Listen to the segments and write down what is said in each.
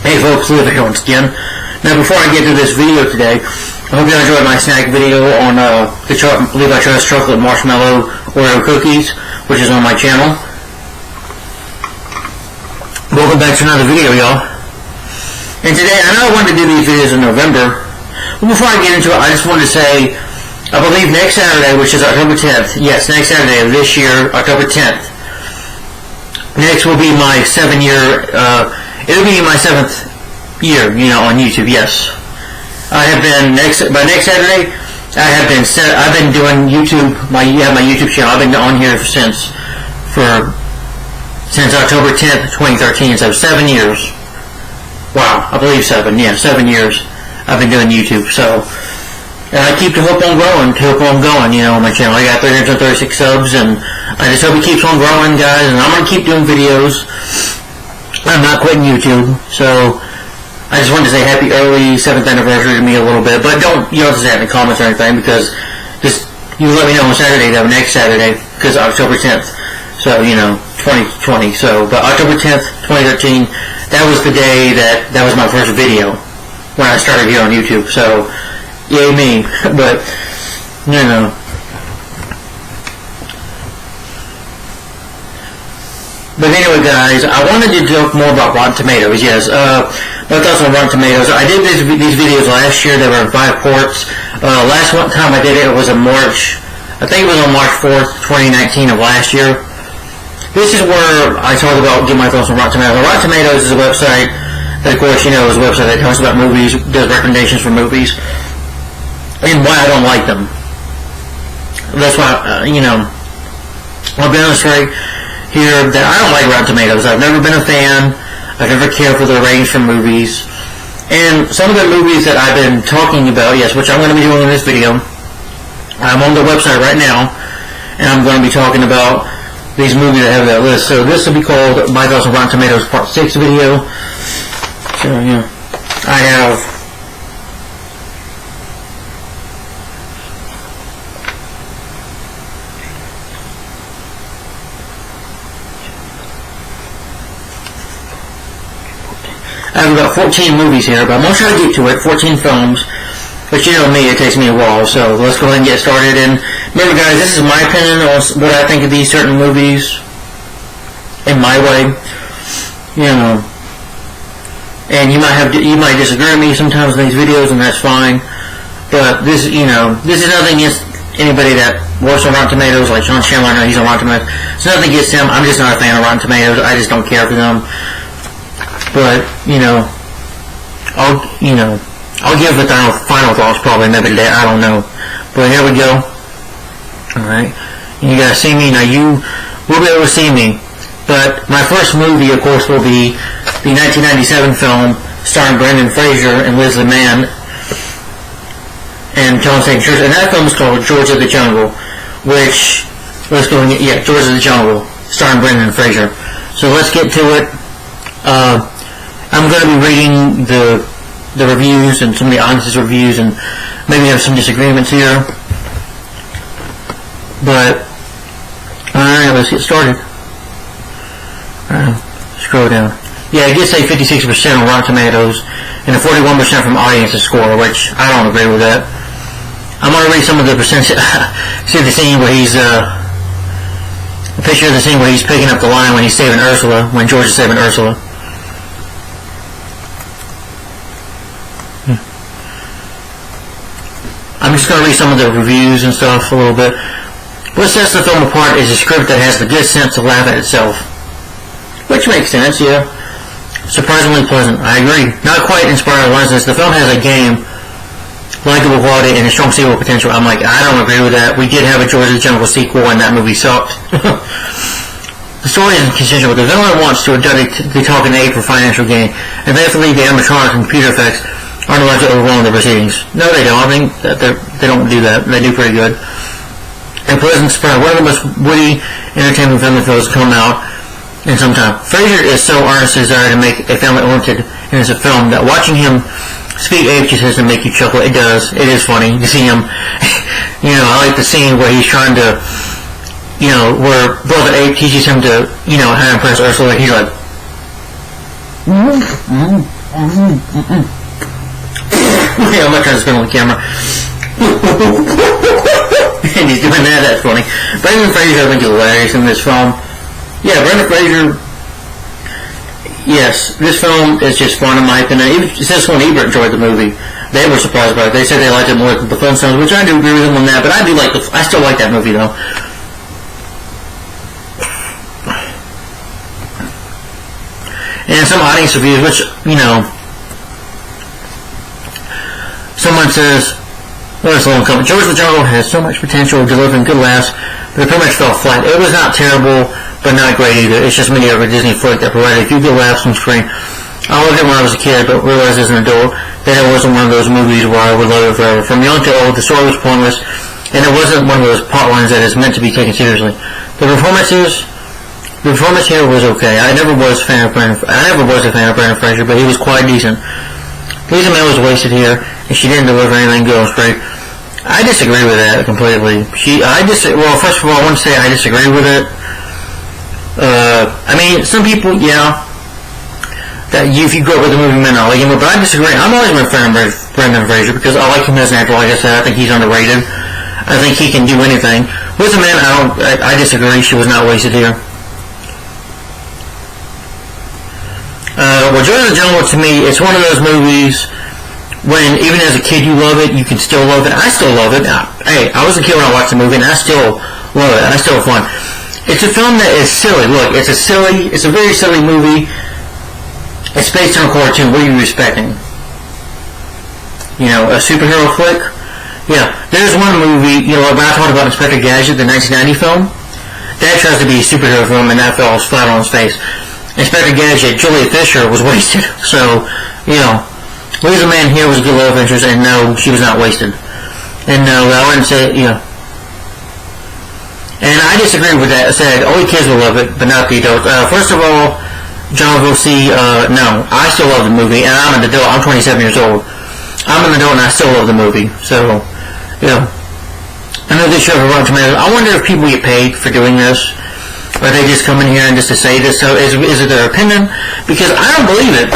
Hey folks, Flubber here once again. Now before I get to this video today, I hope you enjoyed my snack video on the Levi Strauss chocolate marshmallow Oreo cookies, which is on my channel. Welcome back to another video, y'all. And today, I know I wanted to do these videos in November, but before I get into it, I just wanted to say, I believe next Saturday, which is October 10th, yes, next Saturday of this year, October 10th, next will be my 7-year, it'll be my 7th year, on YouTube, yes. I have been, by next Saturday, I've been doing YouTube, my YouTube channel, I've been on here since October 10th, 2013, so 7 years. Wow, I believe 7 years I've been doing YouTube, so, and I keep the hope on growing, on my channel. I got 336 subs, and I just hope it keeps on growing, guys, and I'm going to keep doing videos. I'm not quitting YouTube, so I just wanted to say happy early 7th anniversary to me a little bit, but you don't just have any comments or anything, because you let me know on Saturday, though, next Saturday, because October 10th, so, 2020, so, but October 10th, 2013, that was the day that was my first video, when I started here on YouTube, so, yay me, but, But anyway, guys, I wanted to talk more about Rotten Tomatoes, yes, my thoughts on Rotten Tomatoes. I did these videos last year, they were in 5 parts. Last time I did it was in March, I think it was on March 4th, 2019 of last year. This is where I talk about, get my thoughts on Rotten Tomatoes. Rotten Tomatoes is a website that, of course, is a website that talks about movies, does recommendations for movies, and why I don't like them. That's why, I'll be honest here that I don't like Rotten Tomatoes. I've never been a fan. I've never cared for the ratings for movies. And some of the movies that I've been talking about, yes, which I'm going to be doing in this video, I'm on the website right now, and I'm going to be talking about these movies that have that list. So this will be called My Thoughts on Rotten Tomatoes Part 6 video. So, I have about 14 movies here, but I'm going to try to get to it, 14 films, but me, it takes me a while, so let's go ahead and get started. And remember, guys, this is my opinion on what I think of these certain movies, in my way, and you might disagree with me sometimes in these videos, and that's fine, but this is nothing against anybody that works on Rotten Tomatoes, like Sean Chandler. I know he's on Rotten Tomatoes, it's nothing against him. I'm just not a fan of Rotten Tomatoes. I just don't care for them. But, I'll give the final thoughts probably another day, I don't know. But here we go. Alright. You guys see me, now you will be able to see me. But my first movie, of course, will be the 1997 film starring Brendan Fraser and Leslie Mann and John St. George. And that film is called George of the Jungle, which, George of the Jungle, starring Brendan Fraser. So let's get to it. I'm going to be reading the reviews and some of the audience's reviews, and maybe have some disagreements here. But, alright, let's get started. Scroll down. Yeah, it did say 56% on Rotten Tomatoes, and a 41% from audience's score, which I don't agree with that. I'm going to read some of the percentage. See the scene where he's, a picture of the scene where he's picking up the line when he's saving Ursula, when George is saving Ursula. I'm just going to read some of the reviews and stuff a little bit. What sets the film apart is a script that has the good sense to laugh at itself. Which makes sense, yeah. Surprisingly pleasant, I agree. Not quite inspired lessons. The film has a game, likable quality, and a strong sequel potential. I'm like, I don't agree with that. We did have a George of the Jungle sequel, and that movie sucked. The story isn't consistent with the villain wants to abduct the talking ape for financial gain, and thankfully the animatronics and computer effects aren't allowed to overwhelm the proceedings. No, they don't. I think that they don't do that. They do pretty good. And pleasant surprise. One of the most witty, entertaining family films come out in some time. Fraser is so earnest in his desire to make a family-oriented and it's a film that watching him speak ape just doesn't make you chuckle. It does. It is funny to see him. I like the scene where he's trying to, where Brother Ape teaches him to, how to impress Ursula. He's like, Yeah, I'm not trying to spin on the camera. And he's doing that, that's funny. Brendan Fraser, I think, is hilarious in this film. Yeah, Brendan Fraser, yes, this film is just fun in my opinion. Even Siskel and Ebert enjoyed the movie. They were surprised by it. They said they liked it more than the Flintstones, which I do agree with them on that, but I still like that movie, though. And some audience reviews, which, someone says, George the Jungle has so much potential, delivering good laughs, but it pretty much fell flat. It was not terrible, but not great either. It's just many of a Disney flick that provided a few good laughs on screen. I loved it when I was a kid, but realized as an adult that it wasn't one of those movies where I would love it forever. From young to old, the story was pointless, and it wasn't one of those plot lines that is meant to be taken seriously. The performance here was okay. I never was a fan of Brendan Fraser, but he was quite decent. Lisa May was wasted here, and she didn't deliver anything good on screen. I disagree with that completely. Well, first of all, I want to say I disagree with it. I mean, some people, that if you go up with the movie, men not like him, but I disagree. I'm always been a fan of Brendan Fraser because I like him as an actor. Like I said, I think he's underrated. I think he can do anything. With the Man, I disagree. She was not wasted here. Well, George the Jungle, to me, it's one of those movies when, even as a kid, you love it, you can still love it. I still love it. Hey, I was a kid when I watched the movie, and I still love it. I still have fun. It's a film that is silly. Look, it's a very silly movie. It's based on a cartoon. What are you expecting? A superhero flick? Yeah. There's one movie, when I talked about Inspector Gadget, the 1990 film, that tries to be a superhero film, and that falls flat on its face. Inspector Gadget, Julia Fisher was wasted. So, Lisa Man here was a good love interest, and no, she was not wasted. And no, I wouldn't say, And I disagree with that. I said, only kids will love it, but not the adults. First of all, John will see, no, I still love the movie, and I'm an adult. I'm 27 years old. I'm an adult, and I still love the movie. So, I know this show for Rotten Tomatoes. I wonder if people get paid for doing this. Or they just come in here and just to say this. So is it their opinion? Because I don't believe it.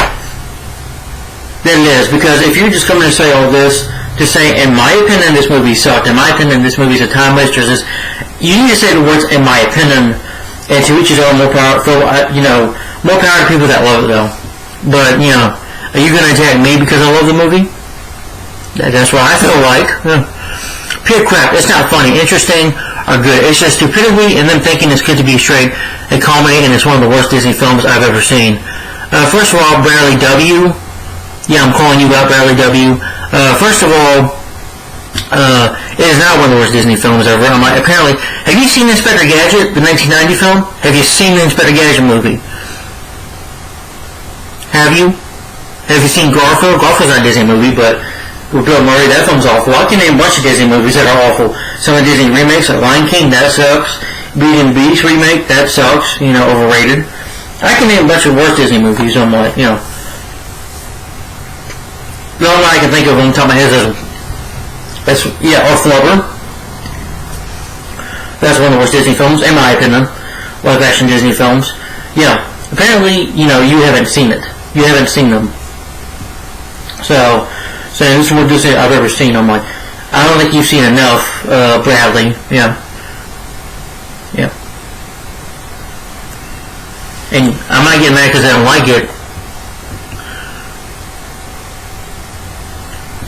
That it is. Because if you're just coming to say all this, to say, in my opinion, this movie sucked. In my opinion, this movie's a time waster. You need to say the words, in my opinion, and to each his own. More power. More power to people that love it, though. But, are you going to attack me because I love the movie? That's what I feel like. Pure crap. It's not funny. Interesting. Are good. It's just stupidity and them thinking it's good to be straight and comedy, and it's one of the worst Disney films I've ever seen. First of all, Bradley W. Yeah, I'm calling you out, Bradley W. First of all, it is not one of the worst Disney films ever. Apparently, have you seen Inspector Gadget, the 1990 film? Have you seen the Inspector Gadget movie? Have you? Have you seen Garfield? Garfield's not a Disney movie, but with Bill Murray, that film's awful. I can name a bunch of Disney movies that are awful. Some of the Disney remakes, like Lion King, that sucks. Beauty and the Beast remake, that sucks. Overrated. I can name a bunch of worst Disney movies on my, The only one I can think of on the top of my head is, or Flubber. That's one of the worst Disney films, in my opinion. Live-action Disney films. Apparently, you haven't seen it. You haven't seen them. So this is what Disney I've ever seen. I'm like, I don't think you've seen enough, Bradley. Yeah. And I'm not getting mad because I don't like it.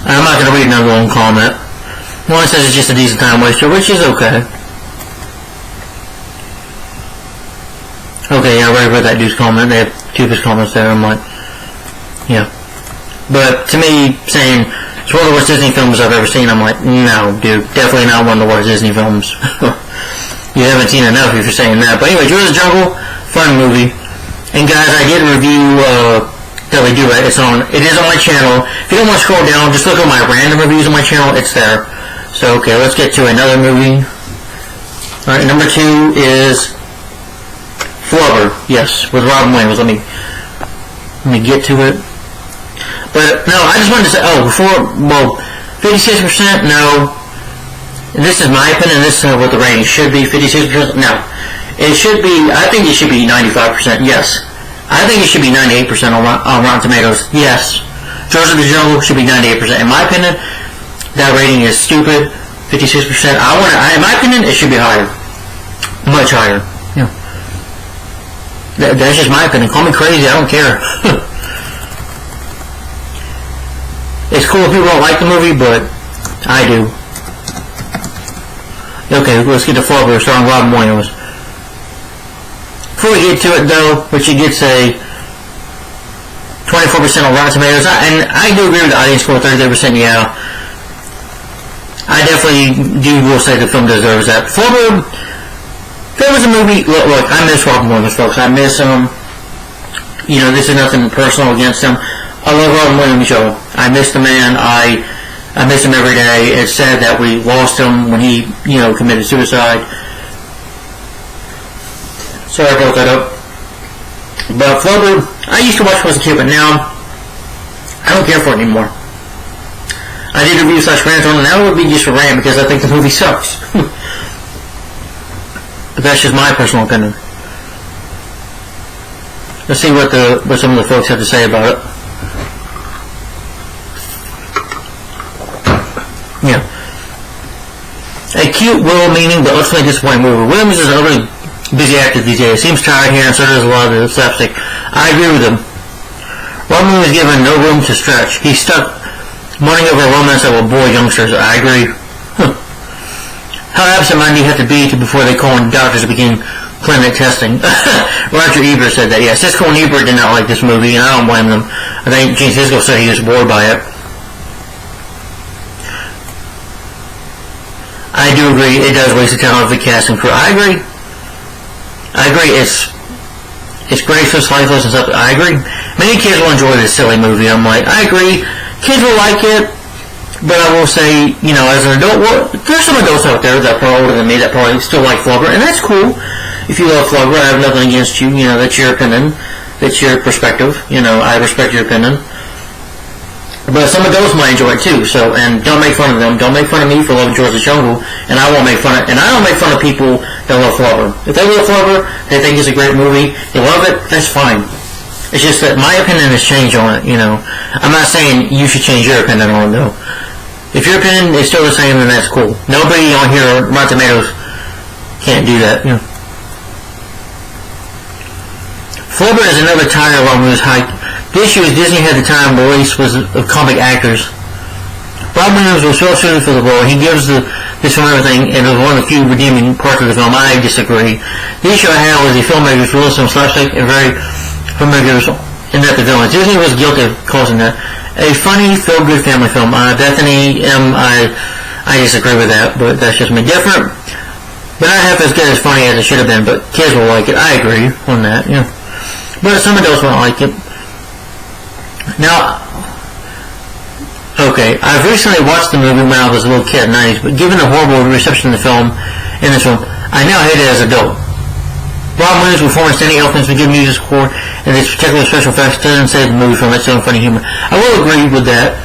I'm not going to read another long comment. One says it's just a decent time waster, which is okay. Okay, I already read that dude's comment. They have two of his comments there. I'm like, But to me, saying it's one of the worst Disney films I've ever seen, I'm like, no, dude, definitely not one of the worst Disney films. You haven't seen enough if you're saying that. But anyway, George the Jungle, fun movie. And guys, I did review Dudley Do-Right. It is on my channel. If you don't want to scroll down, just look at my random reviews on my channel. It's there. So, okay, let's get to another movie. Alright, number 2 is Flubber. Yes, with Robin Williams. Let me get to it. But, no, I just wanted to say, 56%, no. This is my opinion, this is what the rating should be, 56%, no. It should be, I think it should be 95%, yes. I think it should be 98% on Rotten Tomatoes. Yes, George of the Jungle should be 98%. In my opinion, that rating is stupid. 56%. In my opinion, it should be higher, much higher. Yeah. That's just my opinion. Call me crazy. I don't care. It's cool if people don't like the movie, but I do. Okay, let's get to Flubber, starring Robin Williams. Before we get to it, though, which it gets a 24% on Rotten Tomatoes, and I do agree with the audience score, 33%, yeah. I definitely will say the film deserves that. Flubber, there was a movie, look, I miss Robin Williams, folks. I miss him. This is nothing personal against him. I love Robin Williams, y'all. I miss the man. I miss him every day. It's sad that we lost him when he, committed suicide. Sorry I brought that up. But Flubber, I used to watch when I was a kid, but now I don't care for it anymore. I did a review / rant on it, and that would be just a rant because I think the movie sucks. But that's just my personal opinion. Let's see what some of the folks have to say about it. Yeah. A cute, well-meaning, but ultimately disappointing movie. Williams is a really busy actor these days. Seems tired here, and so does a lot of the slapstick. I agree with him. Robin was given no room to stretch. He's stuck mourning over a romance that will bore youngsters. I agree. How absent-minded you have to be before they call in doctors to begin clinic testing. Roger Ebert said that. Yeah, Siskel and Ebert did not like this movie, and I don't blame them. I think Gene Siskel said he was bored by it. I do agree, it does waste a talent of the cast and crew. I agree. It's graceless, lifeless, and stuff. I agree. Many kids will enjoy this silly movie. I'm like, I agree. Kids will like it, but I will say, as an adult, there's some adults out there that are probably older than me that probably still like Flubber, and that's cool. If you love Flubber, I have nothing against you. That's your opinion. That's your perspective. I respect your opinion. But some adults might enjoy it too. And don't make fun of them. Don't make fun of me for loving George of the Jungle. And I won't make fun of. And I don't make fun of people that love Flubber. If they love Flubber, they think it's a great movie. They love it. That's fine. It's just that my opinion has changed on it. I'm not saying you should change your opinion on it though. If your opinion is still the same, then that's cool. Nobody on here, Rotten Tomatoes, can't do that. Flubber is another tire along with his height. The issue is Disney had the time release was of comic actors. Robin Williams was well suited for the role. He gives this film everything, and it was one of the few redeeming parts of the film. I disagree. The issue I had was the filmmakers released some slapstick and very familiar in that the villain. Disney was guilty of causing that. A funny, feel-good family film. Bethany M. I disagree with that, but that's just me. Different, but not half as good as funny as it should have been. But kids will like it. I agree on that. But some adults won't like it. Now, okay, I've recently watched the movie when I was a little kid in the 90s, but given the horrible reception in this film, I now hate it as an adult. Robin Williams' performance, Danny Elfman's good music score, and this particular special effects doesn't save the movie from its own funny humor. I will agree with that.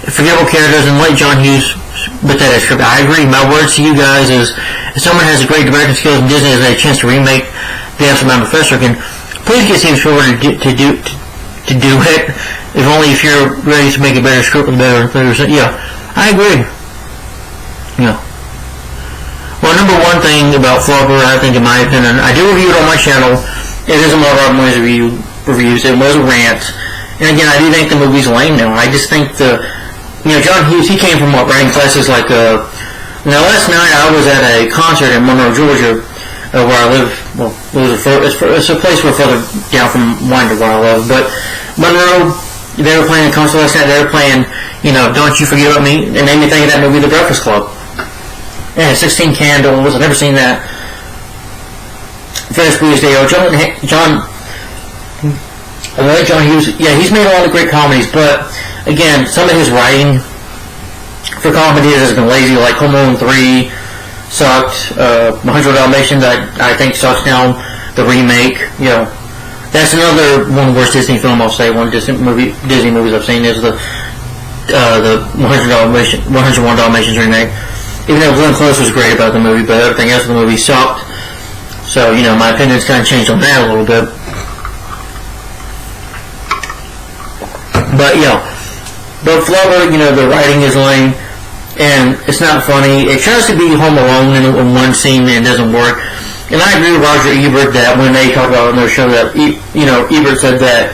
Forgettable characters and late John Hughes, but that is script. I agree. My words to you guys is, if someone has great directing skills and Disney has had a chance to remake The Amsterdam Professor again, please get Steven Spielberg to do it. If only if you're ready to make a better script with better 30%. Yeah, I agree. Well, number one thing about Flubber, I think, in my opinion, I do review it on my channel. It isn't my Robin Williams reviews. It was a rant. And again, I do think the movie's lame now. I just think John Hughes, he came from writing classes like, now last night I was at a concert in Monroe, Georgia, where I live. Well, it's a place further down from Winder where I live. But Monroe, they were playing a concert last night. They were playing, Don't You Forget About Me. It made me think of that movie, The Breakfast Club. Yeah, 16 Candles. I've never seen that. Ferris Bueller's Day Off. John Hughes. Yeah, he's made a lot of great comedies, but again, some of his writing for comedies has been lazy. Like Home Alone 3 sucked. 100 Dalmatians, I think sucks now. The remake, that's another one of the worst Disney film I'll say. One Disney movies I've seen is the 101 Dalmatians remake. Even though Glenn Close was great about the movie, but everything else in the movie sucked. So, my opinion's kind of changed on that a little bit. But, but Flubber, the writing is lame, and it's not funny. It tries to be Home Alone in one scene, and it doesn't work. And I agree with Roger Ebert that when they talk about it in their show that, Ebert said that,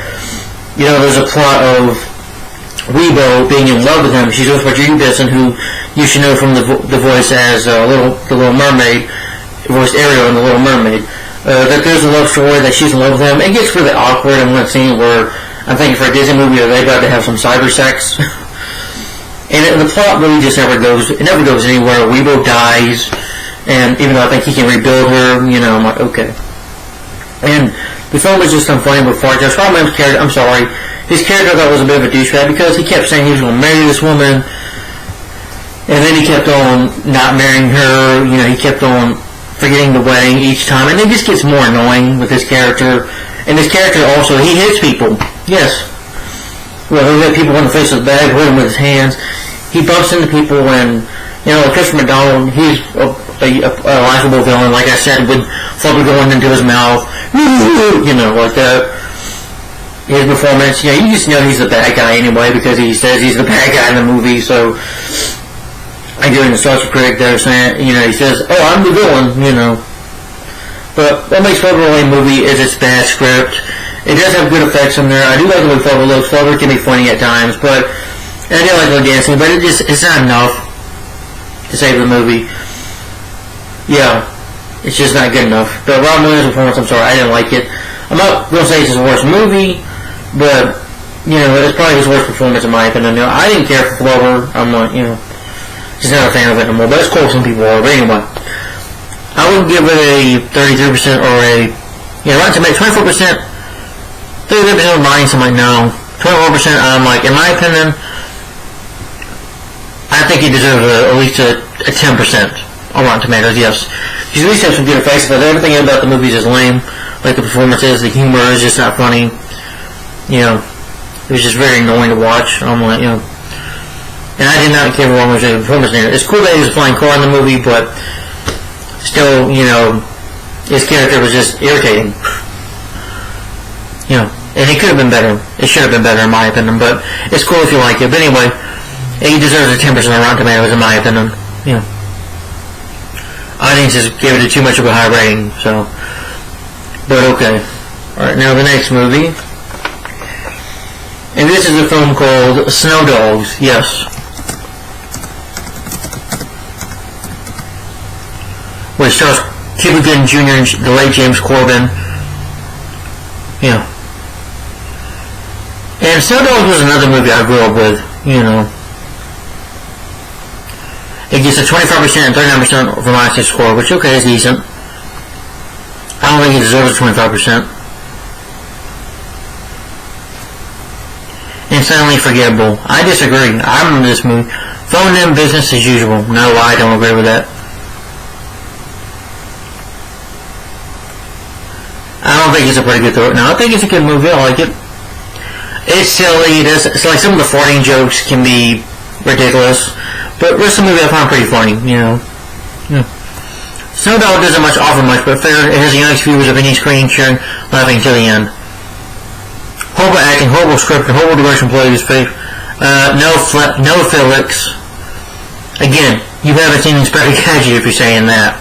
there's a plot of Weebo being in love with him. She's with Virginia Benson, who you should know from the voice as the Little Mermaid, voiced Ariel in The Little Mermaid. That there's a love story, that she's in love with him. It gets really awkward in one scene where I'm thinking for a Disney movie are they about to have some cyber sex. And the plot really just never goes anywhere. Weebo dies, and even though I think he can rebuild her, I'm like, okay. And the film was just unfunny with Fart. Josh Hartman's character, I'm sorry, his character I thought was a bit of a douchebag because he kept saying he was going to marry this woman, and then he kept on not marrying her. He kept on forgetting the wedding each time, and it just gets more annoying with his character. And his character also, he hits people. Yes. Well, he'll hit people in the face with a bag, hit them with his hands. He bumps into people when, Christopher McDonald, he's a likable villain, like I said, with Flubber going into his mouth, like that. His performance, you just know he's the bad guy anyway because he says he's the bad guy in the movie, so I do in the social critic there saying, he says, oh, I'm the villain, But what makes Flubber a lame movie is its bad script. It does have good effects in there. I do like the way Flubber looks. Flubber can be funny at times, and I do like the dancing, but it's not enough to save the movie. Yeah, it's just not good enough. But Rob Williams' performance, I'm sorry, I didn't like it. I'm not going to say it's his worst movie, but, it's probably his worst performance in my opinion. I didn't care for Flubber. I'm not, just not a fan of it anymore, but it's cool some people are. But anyway, I would give it a 33% or a, Rotten Tomatoes, 24%, 33% of mine, so I'm like, no. 24%, I'm like, in my opinion, I think he deserves at least a 10% on Rotten Tomatoes, yes. He's at least have some good effects, but everything about the movies is lame. Like the performances, the humor is just not funny. It was just very annoying to watch. I'm like, and I did not care for one of the performance in it. It's cool that he was flying car in the movie, but still, his character was just irritating. And it could have been better. It should have been better in my opinion, but it's cool if you like it. But anyway, he deserves a 10% on Rotten Tomatoes in my opinion. Audiences gave it too much of a high rating, so. But okay. Alright, now the next movie. And this is a film called Snow Dogs, yes. Which stars Cuba Gooding Jr. and the late James Corbin. And Snow Dogs was another movie I grew up with, It gets a 25% and 39% from my score, which, okay, is decent. I don't think it deserves 25%. Insanely forgettable. I disagree. I remember this movie. Phone in business as usual. No, I don't agree with that. I don't think it's a pretty good throw. No, I think it's a good movie. I like it. It's silly. It's like some of the farting jokes can be ridiculous, but the rest of the movie I find pretty funny. Snow Dog doesn't offer much, but fair. It has the youngest viewers of any screen sharing, laughing till the end. Horrible acting, horrible script, and horrible direction plays. No Felix. Again, you haven't seen Inspector Gadget if you're saying that.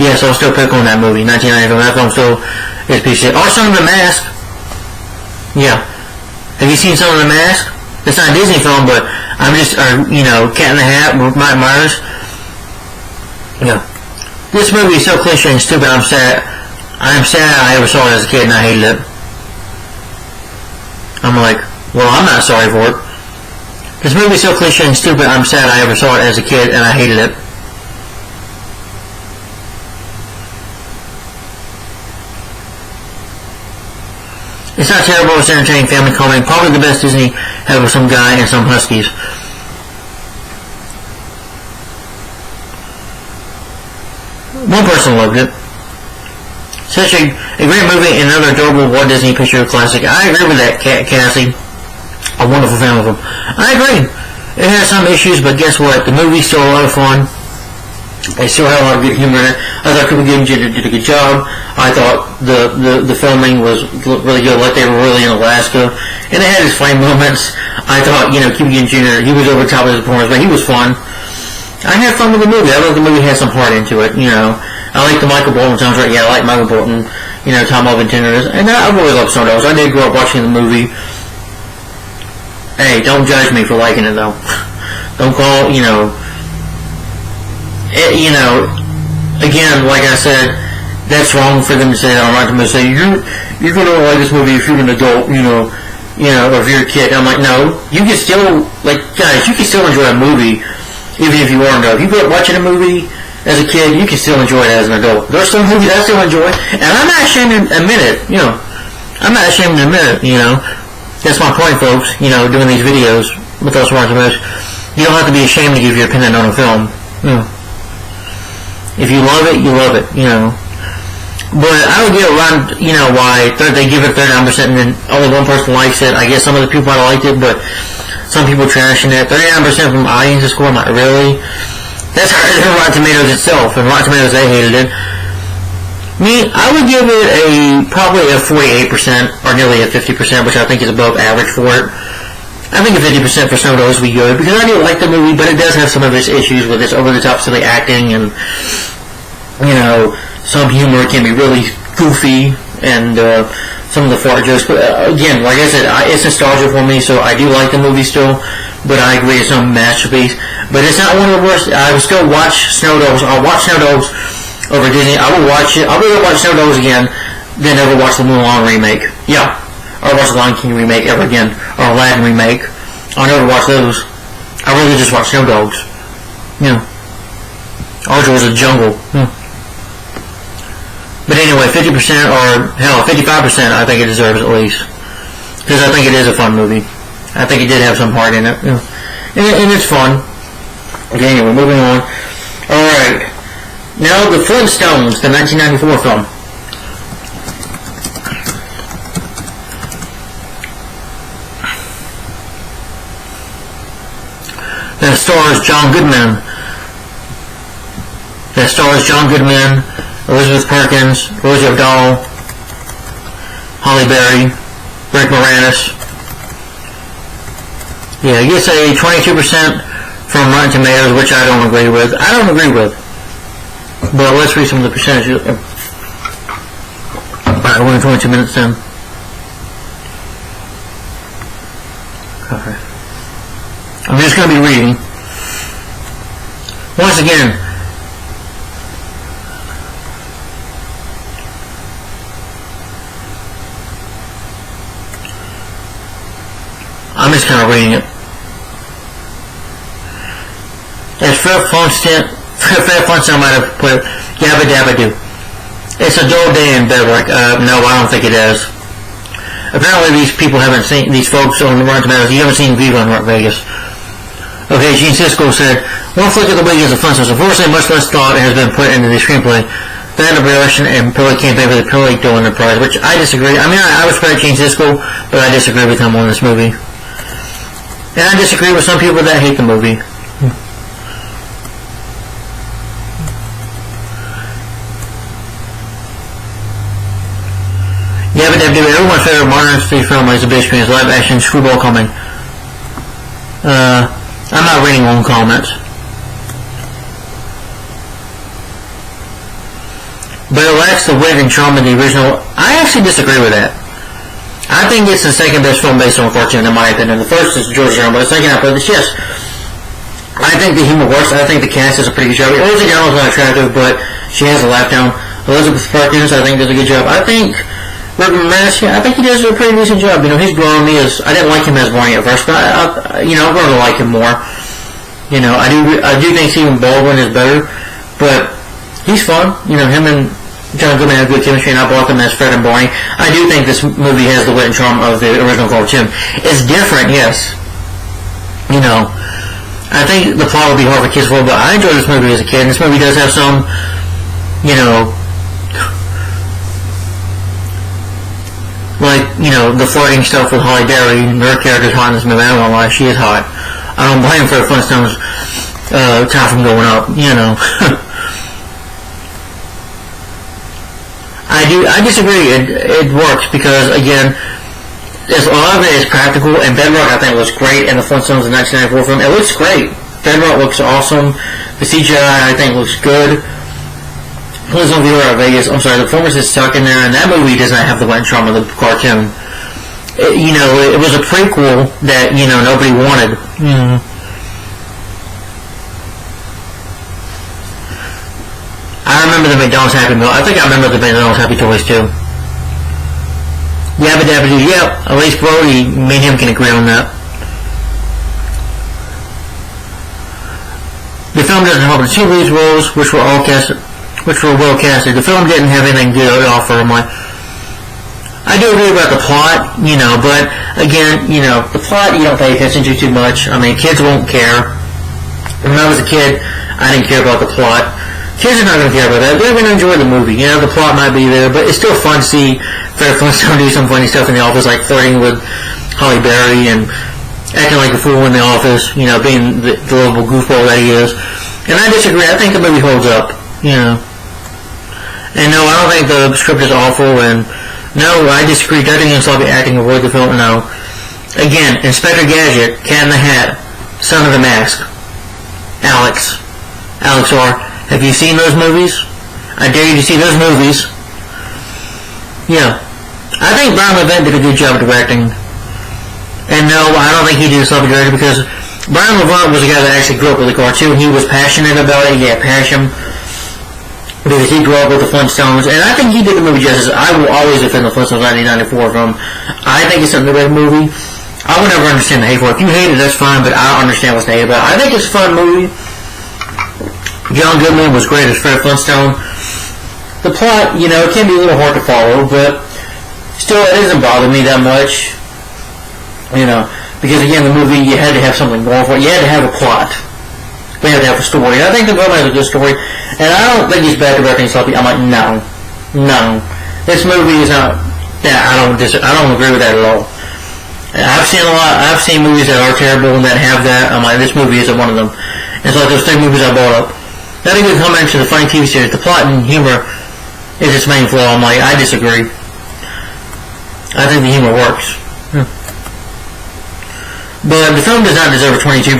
Yes, I'll still pick on that movie. 1990 that film still is a piece of shit. Or Son of the Mask. Yeah. Have you seen Son of the Mask? It's not a Disney film, but I'm just, Cat in the Hat with Mike Myers. Yeah. This movie is so cliche and stupid, I'm sad I ever saw it as a kid and I hated it. I'm like, well, I'm not sorry for it. This movie is so cliche and stupid, I'm sad I ever saw it as a kid and I hated it. It's not terrible, it's entertaining family comedy, probably the best Disney had with some guy and some huskies. One person loved it. Such a great movie and another adorable Walt Disney picture classic. I agree with that, Cassie. A wonderful fan of them. I agree. It has some issues, but guess what? The movie's still a lot of fun. They still have a lot of good humor in it. I thought Cuba Gooding did a good job. I thought the filming was really good, like they were really in Alaska, and it had its funny moments. I thought, Cuba Gooding Jr., he was over the top of his performance, but he was fun. I had fun with the movie. I thought the movie had some heart into it, I like the Michael Bolton soundtrack. Yeah, I like Michael Bolton, Tom Alvin Tender, and I really love Snow Dogs. I did grow up watching the movie. Hey, don't judge me for liking it, though. Don't call, again, like I said, that's wrong for them to say that on Rotten Tomatoes. Say you're going to like this movie if you're an adult, or if you're a kid. I'm like, no, you can still guys, you can still enjoy a movie even if you are an adult. If you grew up watching a movie as a kid, you can still enjoy it as an adult. There's some movies I still enjoy, and I'm not ashamed to admit it. I'm not ashamed to admit it. That's my point, folks. Doing these videos with us Rotten Tomatoes, you don't have to be ashamed to give your opinion on a film. If you love it, you love it. But I don't get around, why they give it 39% and then only one person likes it. I guess some of the people might have liked it, but some people trashing it. 39% from audience score, not really. That's higher than Rotten Tomatoes itself, and Rotten Tomatoes, they hated it. I would give it probably a 48%, or nearly a 50%, which I think is above average for it. I think a 50% for Snow Dogs would be good, because I do like the movie, but it does have some of its issues with its over-the-top silly acting, and, some humor can be really goofy, and some of the fart jokes. But again, like I said, it's nostalgia for me, so I do like the movie still, but I agree it's no masterpiece. But it's not one of the worst. I would still watch Snow Dogs. I'll watch Snow Dogs over Disney. I will watch it. I'll rather watch Snow Dogs again than ever watch the Mulan remake. Yeah. Or watch the Lion King remake ever again. Or Aladdin remake. I'll never watch those. I really just watch Snow Dogs. Or George of the Jungle. But anyway, 50% or, hell, 55% I think it deserves at least. Because I think it is a fun movie. I think it did have some heart in it. And it's fun. Okay, anyway, moving on. Alright. Now, the Flintstones, the 1994 film. That stars John Goodman. Elizabeth Perkins, Rosie O'Donnell, Holly Berry, Rick Moranis. Yeah, it gets a 22% from Rotten Tomatoes, which I don't agree with. But let's read some of the percentages. Alright, we're in 22 minutes then. Okay. I'm just going to be reading. Once again, I'm just kind of reading it. As Fred Flintstone might have put it, Yabba Dabba Doo. It's a dull day in bed. No, I don't think it is. Apparently these people haven't seen, these folks on the Rotten Tomatoes, you haven't seen Viva in Vegas. Okay, Gene Siskel said, one flick of the week is the Flintstones. Unfortunately, much less thought has been put into the screenplay than the production and public campaign for the Pillage Dolan Enterprise, which I disagree. I mean, I respect Gene Siskel, but I disagree with him on this movie. And I disagree with some people that hate the movie. Yeah, but everyone's favorite modern stage film is a bitch is live action screwball coming. I'm not reading long comments. But it lacks the wit and charm of the original. I actually disagree with that. I think it's the second best film based on a cartoon, in my opinion. The first is George Jr., but the second I put this, yes. I think the humor works. I think the cast does a pretty good job. Rosie O'Donnell's not attractive, but she has a laugh down. Elizabeth Perkins, I think, does a good job. I think Rick Moranis, I think he does a pretty decent job. He's growing me as, I didn't like him as Barney at first, but I'm going to like him more. I do think Stephen Baldwin is better, but he's fun. Him and John Goodman have good chemistry, and I bought them as Fred and Barney. I do think this movie has the wit and charm of the original cartoon. It's different, yes. I think the plot would be hard for kids for, but I enjoyed this movie as a kid, and this movie does have some, the flirting stuff with Holly Berry. Her character's hot in this movie. I don't know why. She is hot. I don't blame Fred Flintstone's time from going up, I I disagree. It works because, again, a lot of it is practical, and Bedrock, I think, looks great in the Flintstones, the 1994 film. It looks great. Bedrock looks awesome. The CGI, I think, looks good. Flintstones Viewer out of Vegas, I'm sorry, the performance is stuck in there, and that movie does not have the wet charm of the cartoon. It was a prequel that, nobody wanted. I remember the McDonald's Happy Meal. I think I remember the McDonald's Happy Toys, too. Yabba Dabba Doo, yep. At least Brody, me and him can agree on that. The film doesn't hold the two lead roles, which were well casted. The film didn't have anything good to offer. I do agree about the plot, but again, the plot you don't pay attention to too much. I mean, kids won't care. When I was a kid, I didn't care about the plot. Kids are not going to care about that. They're going to enjoy the movie. The plot might be there, but it's still fun to see Fred Flintstone do some funny stuff in the office, like flirting with Holly Berry and acting like a fool in the office, being the lovable goofball that he is. And I disagree. I think the movie holds up, And no, I don't think the script is awful, and no, I disagree. Judging and sloppy acting avoid the film, no. Again, Inspector Gadget, Cat in the Hat, Son of the Mask, Alex R. Have you seen those movies? I dare you to see those movies. Yeah. I think Brian Levant did a good job directing. And no, I don't think he did a sloppy directing because Brian Levant was a guy that actually grew up with the cartoon. He was passionate about it. He had passion because he grew up with the Flintstones. And I think he did the movie justice. I will always defend the Flintstones 1994 film. I think it's a great movie. I will never understand the hate for it. If you hate it, that's fine, but I don't understand what's to hate about it. I think it's a fun movie. John Goodman was great as Fred Flintstone. The plot, it can be a little hard to follow, but still, it doesn't bother me that much. Because again, the movie, you had to have something going for it. You had to have a plot. You had to have a story. And I think the film has a good story. And I don't think he's bad directing sloppy. I'm like, no. This movie is not. Yeah, I don't agree with that at all. I've seen movies that are terrible and that have that. I'm like, this movie isn't one of them. It's like those 3 movies I brought up. Not even coming into the funny TV series. The plot and humor is its main flaw. I'm like, I disagree. I think the humor works. But the film does not deserve a 22%.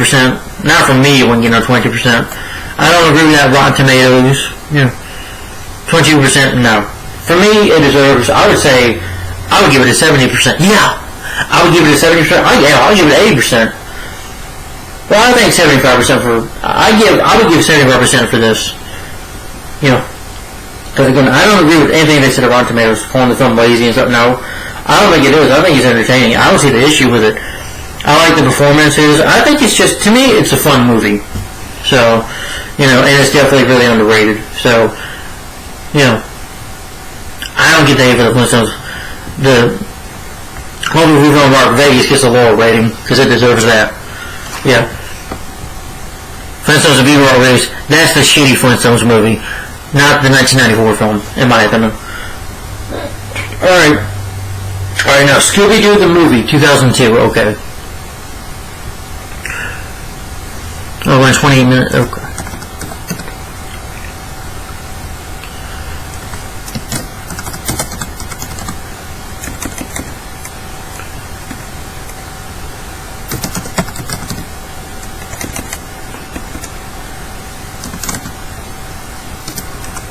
Not from me, it wouldn't get no 22%. I don't agree with that Rotten Tomatoes. 22%, no. For me, it deserves, I would give it a 70%. Yeah! I would give it a 70%. I would give it 80%. Well, I think 75% for. I would give 75% for this. Because again, I don't agree with anything they said about Rotten Tomatoes, calling the film lazy and stuff. No, I don't think it is. I think it's entertaining. I don't see the issue with it. I like the performances. I think it's just, to me, it's a fun movie. So, and it's definitely really underrated. So, I don't get the hate for the Flintstones. The whole movie from Mark Vegas gets a lower rating because it deserves that. Yeah. Flintstones The Movie, that's the shitty Flintstones movie, not the 1994 film, in my opinion. Alright, now, Scooby-Doo the Movie, 2002, okay. Oh, we're in 28 minutes, okay.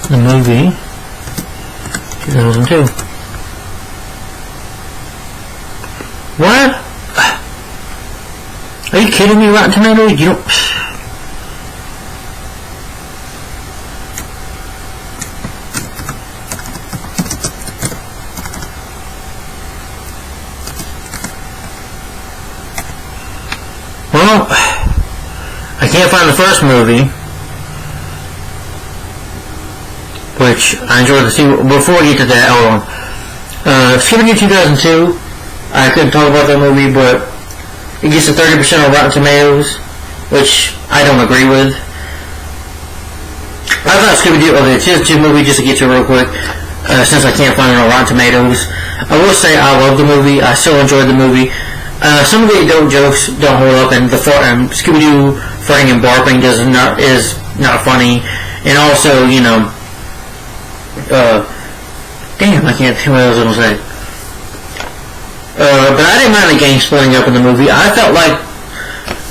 The movie, 2002. What? Are you kidding me, Rotten Tomatoes? You don't... Well, I can't find the first movie, which I enjoyed to see. Before we get to that, hold on. Scooby-Doo 2002, I couldn't talk about that movie, but it gets a 30% on Rotten Tomatoes, which I don't agree with. I thought Scooby-Doo, okay, it's just a movie, just to get to it real quick, since I can't find it on Rotten Tomatoes. I will say I love the movie, I still enjoyed the movie. Some of the adult jokes don't hold up, and the Scooby-Doo farting and barking is not funny, and also, Damn, I can't think what I was going to say. But I didn't mind the gang splitting up in the movie. I felt like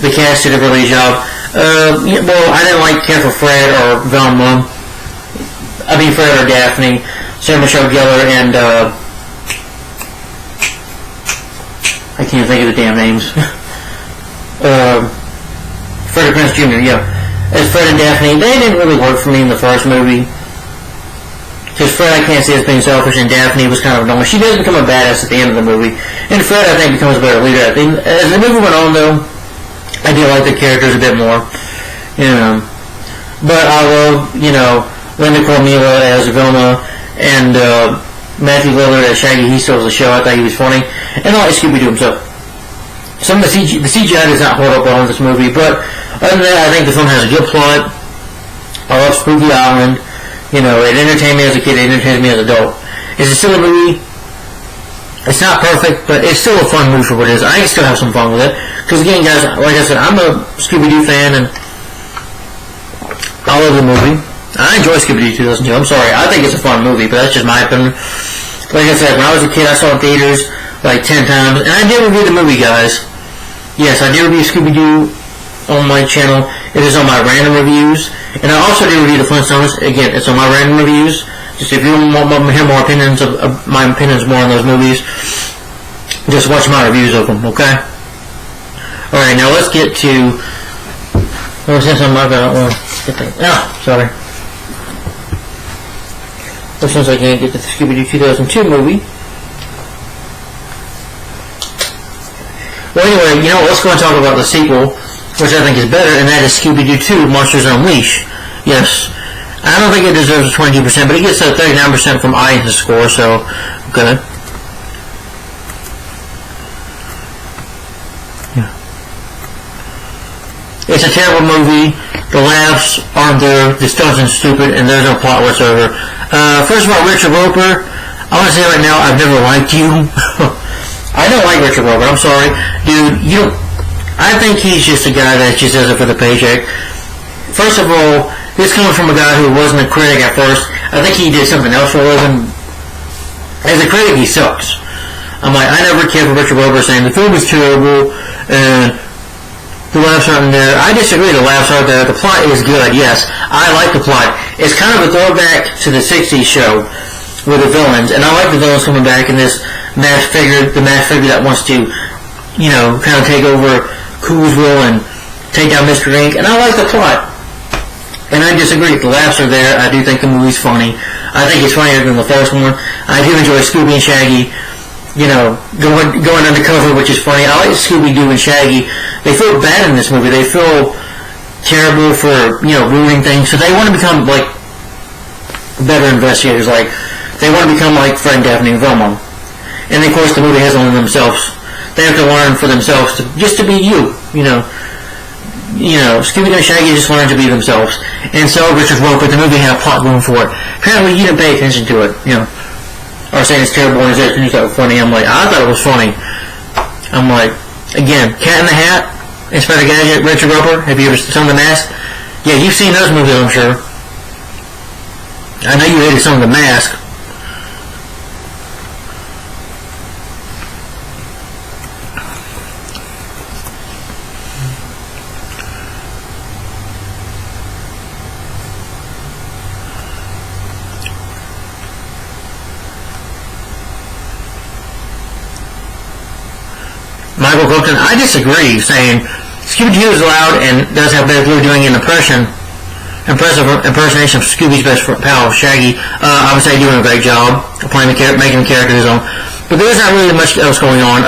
the cast did a really good job. Well, I didn't care for Fred or Velma. I mean, Fred or Daphne, Sarah Michelle Gellar, and I can't think of the damn names. Freddie Prinze Jr., yeah. As Fred and Daphne, they didn't really work for me in the first movie. Because Fred, I can't see as being selfish, and Daphne was kind of annoying. She does become a badass at the end of the movie. And Fred, I think, becomes a better leader. As the movie went on, though, I did like the characters a bit more. But I love, Linda Cormila as Vilma, and Matthew Lillard as Shaggy. He stole the show. I thought he was funny. And I like Scooby-Doo himself. Some of the CGI does not hold up well in this movie, but other than that, I think the film has a good plot. I love Spooky Island. It entertained me as a kid, it entertained me as an adult. Is it still a movie? It's not perfect, but it's still a fun movie for what it is. I can still have some fun with it. Because again, guys, like I said, I'm a Scooby-Doo fan, and I love the movie. I enjoy Scooby-Doo 2002. I'm sorry, I think it's a fun movie, but that's just my opinion. Like I said, when I was a kid, I saw it in theaters like 10 times, and I did review the movie, guys. Yes, I did review Scooby-Doo on my channel. It is on my random reviews. And I also did review the Flintstones. Again, it's on my random reviews. Just if you want to hear more opinions of my opinions more on those movies, just watch my reviews of them, okay? Alright, now let's get to... since I'm not going to... sorry. Well, since I can't get to the Scooby-Doo 2002 movie. Well, anyway, let's go and talk about the sequel, which I think is better, and that is Scooby-Doo 2, Monsters Unleashed. Yes. I don't think it deserves a 22%, but it gets a 39% from audience score, so good. Yeah. It's a terrible movie. The laughs aren't there. The stunts are stupid, and there's no plot whatsoever. First of all, Richard Roper, I want to say right now, I've never liked you. I don't like Richard Roper, I'm sorry. Dude, I think he's just a guy that just does it for the paycheck. First of all, this comes from a guy who wasn't a critic at first. I think he did something else for a living. As a critic, he sucks. I'm like, I never cared for Richard Roper saying the film is terrible and the laughs aren't there. I disagree, the laughs are there. The plot is good, yes. I like the plot. It's kind of a throwback to the 60s show with the villains, and I like the villains coming back in this masked figure, the masked figure that wants to, kind of take over Coolsville and take down Mr. Ink, and I like the plot. And I disagree. The laughs are there. I do think the movie's funny. I think it's funnier than the first one. I do enjoy Scooby and Shaggy, going undercover, which is funny. I like Scooby-Doo and Shaggy. They feel bad in this movie. They feel terrible for, ruining things. So they want to become, better investigators. They want to become like Fred and Daphne and Velma. And, of course, the movie has only themselves. They have to learn for themselves just to be Scooby-Doo and Shaggy just learned to be themselves. And so Richard Roper, the movie had a plot going for it. Apparently you didn't pay attention to it, Or saying it's terrible and you thought it was funny. I'm like, I thought it was funny. I'm like, again, Cat in the Hat, Inspector Gadget, Richard Roper. Have you ever seen The Mask? Yeah, you've seen those movies, I'm sure. I know you hated some of The Mask. Michael Clifton, I disagree, saying Scooby-Doo is loud and does have better Blue doing an impressive impersonation of Scooby's best pal, Shaggy. I would say doing a great job of making the character his own. But there's not really much else going on.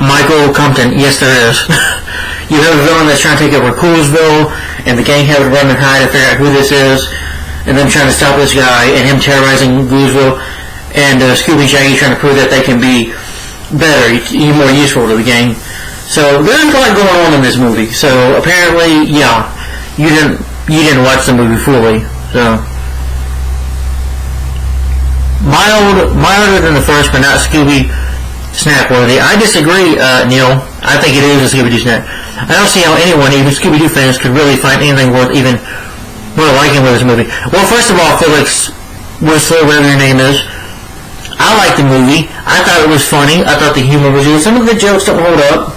Michael Compton, yes there is. You have a villain that's trying to take over Coolsville, and the gang have to run and hide to figure out who this is, and them trying to stop this guy, and him terrorizing Coolsville, and Scooby and Shaggy trying to prove that they can be better, more useful to the gang. So there's a lot going on in this movie. So apparently, yeah, you didn't watch the movie fully. So milder than the first, but not Scooby snack worthy. I disagree, Neil. I think it is a Scooby-Doo snack. I don't see how anyone, even Scooby-Doo fans, could really find anything worth liking with this movie. Well, first of all, Felix Whistler, whatever your name is. I liked the movie. I thought it was funny. I thought the humor was good. Some of the jokes don't hold up.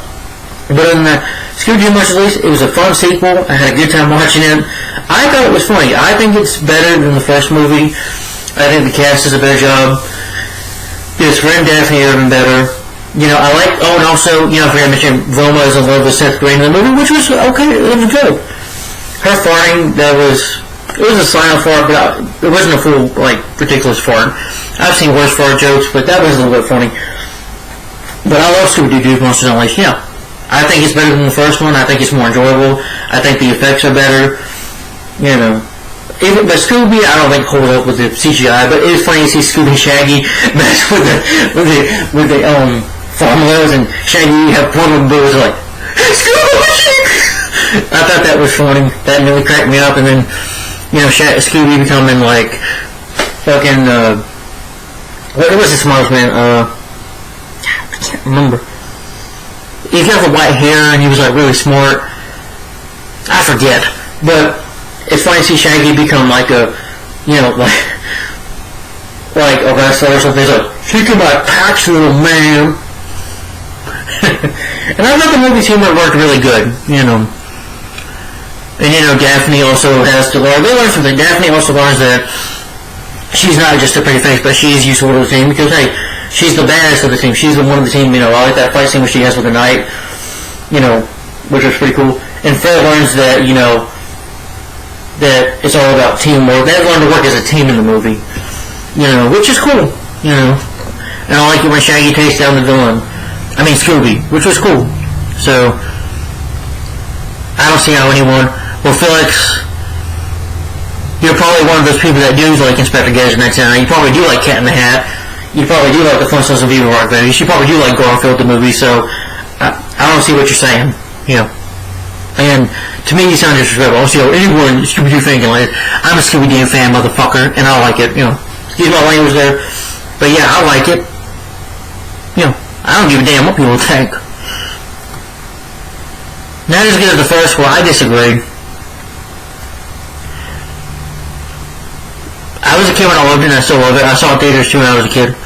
But in the Scooby-Doo much release, it was a fun sequel. I had a good time watching it. I thought it was funny. I think it's better than the first movie. I think the cast does a better job. His friend Daphne are even better. You know, I like, oh, and also, you know, I forgot to mention, Velma is in love with Seth Green in the movie, which was okay, it was good. Her farting, it was a silent fart, but it wasn't a full, like, ridiculous fart. I've seen worse fart jokes, but that was a little bit funny. But I love Scooby-Doo Monsters Unleashed, yeah. I think it's better than the first one. I think it's more enjoyable. I think the effects are better. You know, but Scooby, I don't think holds up with the CGI. But it is funny to see Scooby and Shaggy mess with the formulas, and Shaggy have one of them was like Scooby. I thought that was funny. That really cracked me up. And then, you know, Scooby becoming like fucking what was his smartest man? I can't remember. He got the white hair and he was like really smart. I forget, but it's funny to see Shaggy become like a, you know, like a wrestler or something. He's like, "Kicking my packs, little man." And I thought the movie's humor worked really good, you know. And you know, Daphne also has to learn. They learn something. Daphne also learns that she's not just a pretty face, but she is useful to the team because, hey, she's the baddest of the team. She's the one of the team, you know. I like that fight scene where she has with the knight, you know, which was pretty cool. And Fred learns that, you know, that it's all about teamwork. They learn to work as a team in the movie, you know, which is cool, you know. And I like it when Shaggy takes down the villain. I mean, Scooby, which was cool. So, I don't see how anyone... Well, Felix, you're probably one of those people that do like Inspector Gadget and X-Men. You probably do like Cat in the Hat. You probably do like the Flintstones and Viva Rock movies. You probably do like Garfield the movie. So I don't see what you're saying, you know. And to me, you sound disrespectful. I don't see how anyone Scooby-Doo fan can like it. I'm a Scooby-Doo fan, motherfucker, and I like it. You know, excuse my language there, but yeah, I like it. You know, I don't give a damn what people think. Not as good as the first one. I disagree. I was a kid when I loved it, and I still love it. I saw it in theaters too when I was a kid.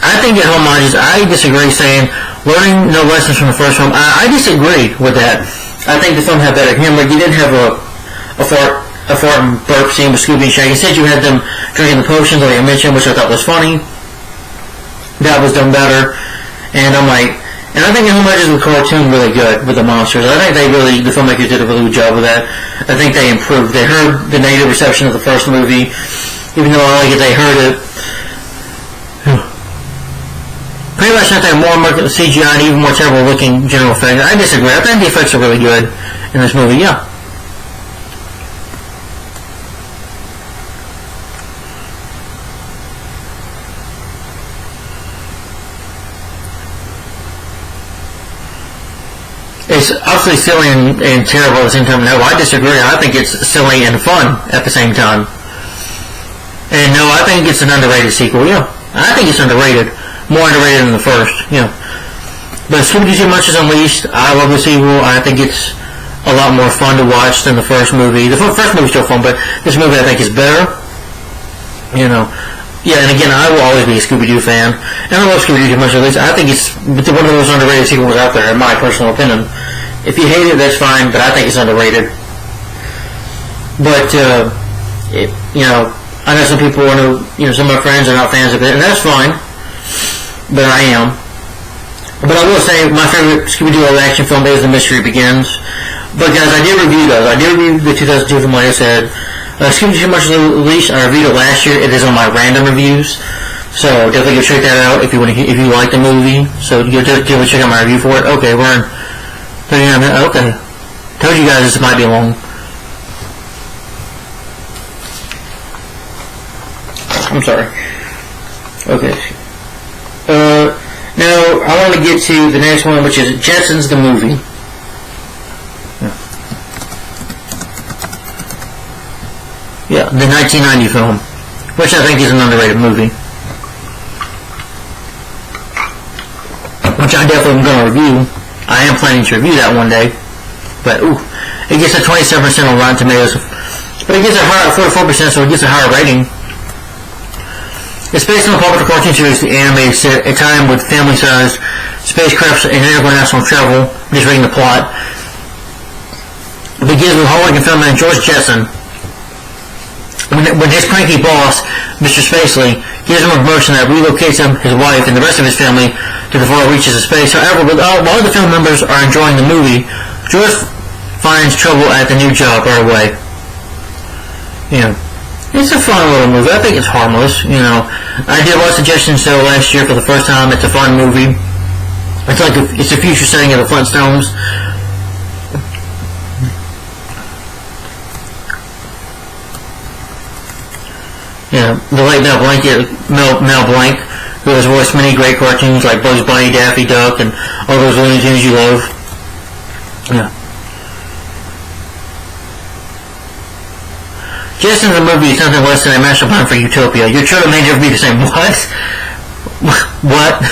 I think it homages. I disagree saying learning no lessons from the first film. I disagree with that. I think the film had better humor. You didn't have a fart and burp scene with Scooby and Shaggy. Instead, you had them drinking the potions, like I mentioned, which I thought was funny. That was done better. And I'm like, and I think it homages the cartoon really good with the monsters. I think the filmmakers did a really good job with that. I think they improved. They heard the negative reception of the first movie. Even though I like it, they heard it. Pretty much I think more market the CGI and even more terrible looking general effects. I disagree. I think the effects are really good in this movie, yeah. It's absolutely silly and terrible at the same time. No, I disagree. I think it's silly and fun at the same time. And no, I think it's an underrated sequel, yeah. I think it's underrated. More underrated than the first, you know. But Scooby-Doo Monsters Unleashed, I love the sequel. I think it's a lot more fun to watch than the first movie. The first movie's still fun, but this movie I think is better. You know. Yeah, and again, I will always be a Scooby-Doo fan. And I love Scooby-Doo Monsters Unleashed. I think it's one of the most underrated sequels out there, in my personal opinion. If you hate it, that's fine, but I think it's underrated. But, you know, I know some people want to, you know, some of my friends are not fans of it, and that's fine. But I am. But I will say my favorite Scooby-Doo live action film is The Mystery Begins. But guys, I did review those. I did review the 2002 film, like I said. Scooby-Doo Monsters Unleashed, I reviewed it last year. It is on my random reviews. So definitely go check that out if you want to, if you like the movie. So go definitely check out my review for it. Okay, we're in 39 minutes. Okay. Told you guys this might be long. I'm sorry. Okay. Now, I want to get to the next one, which is Jetsons The Movie. Yeah, the 1990 film, which I think is an underrated movie. Which I definitely am going to review. I am planning to review that one day. but it gets a 27% on Rotten Tomatoes. But it gets a higher 44%, so it gets a higher rating. It's based on the popular cartoon series, the animated set, a time with family-sized spacecrafts and international travel. I'm just reading the plot. It begins with Hollywood filmman George Jetson. When his cranky boss, Mr. Spacely, gives him a promotion that relocates him, his wife, and the rest of his family to the far reaches of space. However, while the film members are enjoying the movie, George finds trouble at the new job right away. It's a fun little movie. I think it's harmless. I did watch the Jetsons show last year for the first time. It's a fun movie. It's a future setting of the Flintstones. The late Mel Blanc, who has voiced many great cartoons like Bugs Bunny, Daffy Duck, and all those Looney Tunes you love. Jetsons The Movie is nothing less than a master plan for utopia. Your children may never be the same. What? What?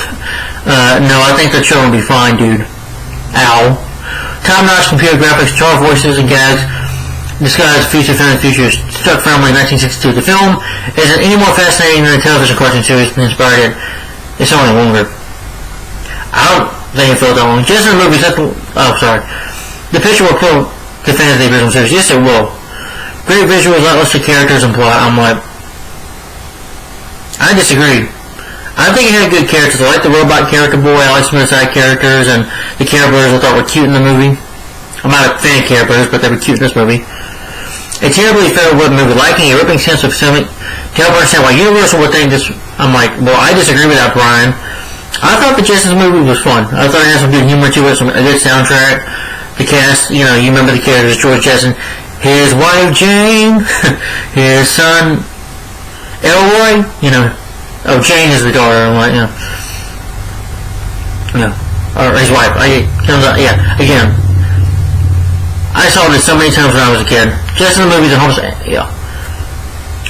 No, I think the children will be fine, dude. Ow. Top-notch computer graphics, charred voices, and gags disguised features struck firmly in 1962. The film isn't any more fascinating than the television cartoon series that inspired it. It's only longer. I don't think it felt that long. Jetsons The Movie, the picture will pull the fans of the original series. Yes, it will. Great visuals, lackluster characters and plot. I'm like, I disagree. I think it had good characters. I like the robot character boy, I like some of the side characters, and the Care Bears I thought were cute in the movie. I'm not a fan of Care Bears, but they were cute in this movie. A terribly fair-worded movie, lacking a ripping sense of filming. To help understand why Universal would think this, I'm like, well, I disagree with that, Brian. I thought the Jetsons movie was fun. I thought it had some good humor to it, a good soundtrack. The cast, you remember the characters, George Jetson, his wife Jane, his son Elroy, Jane is the daughter, I'm like, or his wife. Again, I saw this so many times when I was a kid. Jetsons The Movie is a homestead.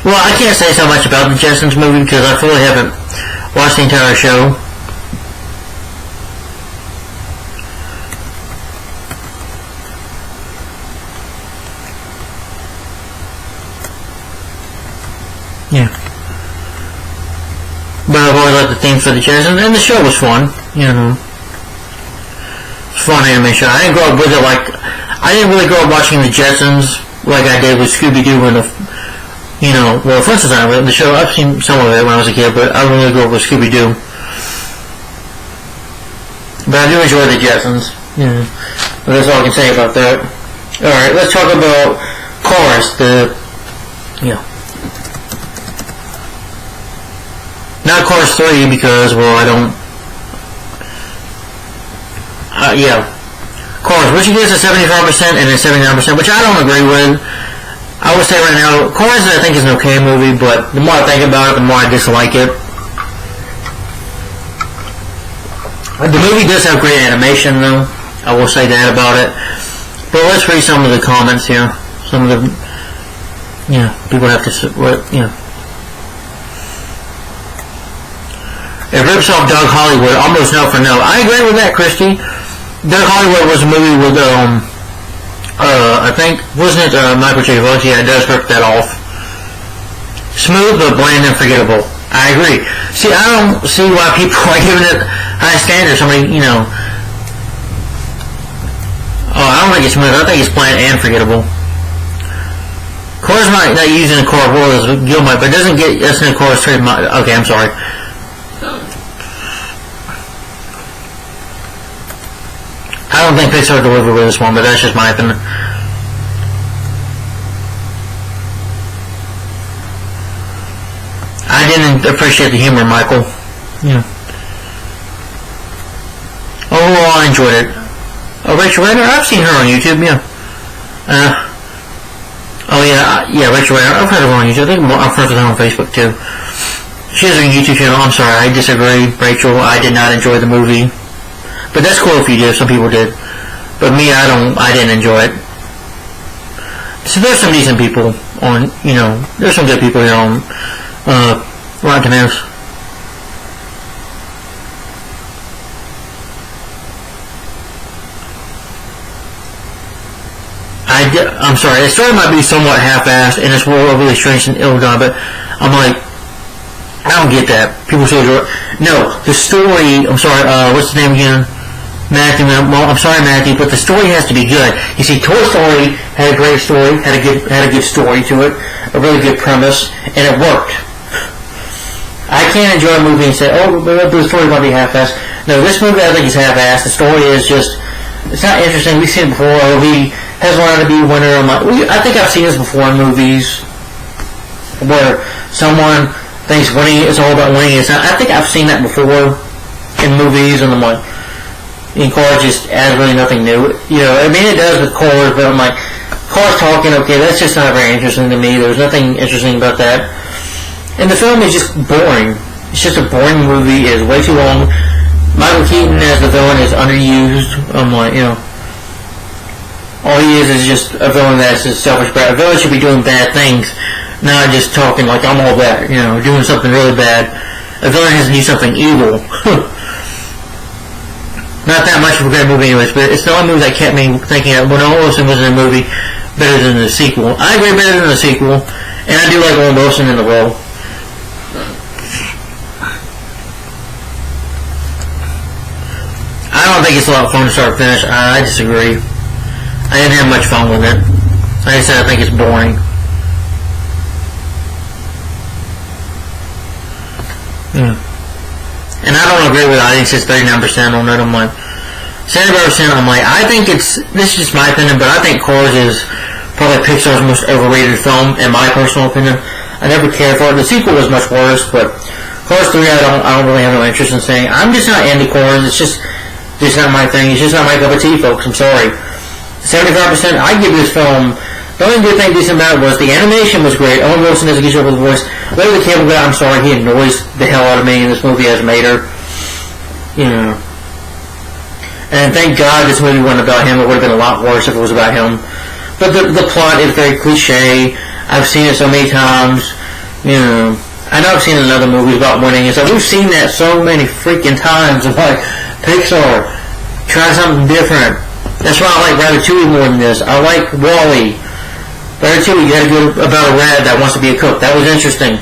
Well, I can't say so much about the Jetsons movie because I fully haven't watched the entire show. But I've always liked the themes for the Jetsons, and the show was fun. It's fun animation. I didn't grow up with it I didn't really grow up watching the Jetsons like I did with Scooby-Doo and Flintstones. The show, I've seen some of it when I was a kid, but I didn't really grow up with Scooby-Doo. But I do enjoy the Jetsons. But that's all I can say about that. Alright, let's talk about Cars, not Cars 3 because, well, I don't... Cars, which gets a 75% and a 79%, which I don't agree with. I would say right now, Cars I think is an okay movie, but the more I think about it, the more I dislike it. The movie does have great animation, though. I will say that about it. But let's read some of the comments here. Some of the... people have to... It rips off Doug Hollywood, almost no for no. I agree with that, Christy. Doug Hollywood was a movie with, I think, wasn't it Michael J. Fox? Yeah, it does rip that off. Smooth, but bland and forgettable. I agree. See, I don't see why people are giving it high standards. I don't think it's smooth. I think it's bland and forgettable. Cars might not use in a car world as Gilmore, but it doesn't get us in a car straight. Okay, I'm sorry. I don't think Pixar delivered with this one, but that's just my opinion. I didn't appreciate the humor, Michael. Overall, I enjoyed it. Rachel Rainer, I've seen her on YouTube, Rachel Rainer, I've heard of her on YouTube. I think I'm friends with her on Facebook, too. She has a YouTube channel. I'm sorry, I disagree, Rachel. I did not enjoy the movie. But that's cool if you did. Some people did. But me, I didn't enjoy it. So there's some decent people on, there's some good people here on Rotten Tomatoes. I'm sorry, the story might be somewhat half-assed, and it's more overly strange and ill done, but I'm like, I don't get that. People say, no, the story, I'm sorry, what's his name again? Matthew, well, I'm sorry, Matthew, but the story has to be good. You see, Toy Story had a great story, had a good story to it, a really good premise, and it worked. I can't enjoy a movie and say, oh, the story might be half-assed. No, this movie I think is half-assed. The story is just, it's not interesting. We've seen it before. He has wanted to be a winner. I think I've seen this before in movies where someone thinks winning is all about winning. It's not. I think I've seen that before in movies, and I'm like, in Cars just adds really nothing new. You know, I mean, it does with Cars, but I'm like, Cars talking, okay, that's just not very interesting to me. There's nothing interesting about that. And the film is just boring. It's just a boring movie. It is way too long. Michael Keaton as the villain is underused. I'm like, you know, all he is just a villain that's just selfish. But a villain should be doing bad things, not just talking like I'm all bad, you know, doing something really bad. A villain has to do something evil. Not that much of a great movie anyways, but it's the only movie that kept me thinking that when Owen Wilson was in a movie better than the sequel. I agree, better than the sequel, and I do like Owen Wilson in the role. I don't think it's a lot of fun to start to finish. I disagree. I didn't have much fun with it. Like I said, I think it's boring. And I don't agree with it. I think it's 39% on it. I'm like, 75%, I'm like, I think it's, this is just my opinion, but I think Cars is probably Pixar's most overrated film, in my personal opinion. I never cared for it. The sequel was much worse, but Cars 3, I don't really have no interest in saying. I'm just not into Cars. It's just not my thing. It's just not my cup of tea, folks. I'm sorry. 75%, I give this film, the only good thing decent about it was the animation was great. Owen Wilson does a good job with the voice. Larry the Cable Guy, I'm sorry, he annoys the hell out of me in this movie as Mater. You know. And thank God this movie wasn't about him. It would have been a lot worse if it was about him. But the plot is very cliche. I've seen it so many times. You know. I know I've seen another movie about winning, and so we've seen that so many freaking times. I'm like, Pixar, try something different. That's why I like Ratatouille more than this. I like WALL-E. Ratatouille, you had a good about a rat that wants to be a cook. That was interesting.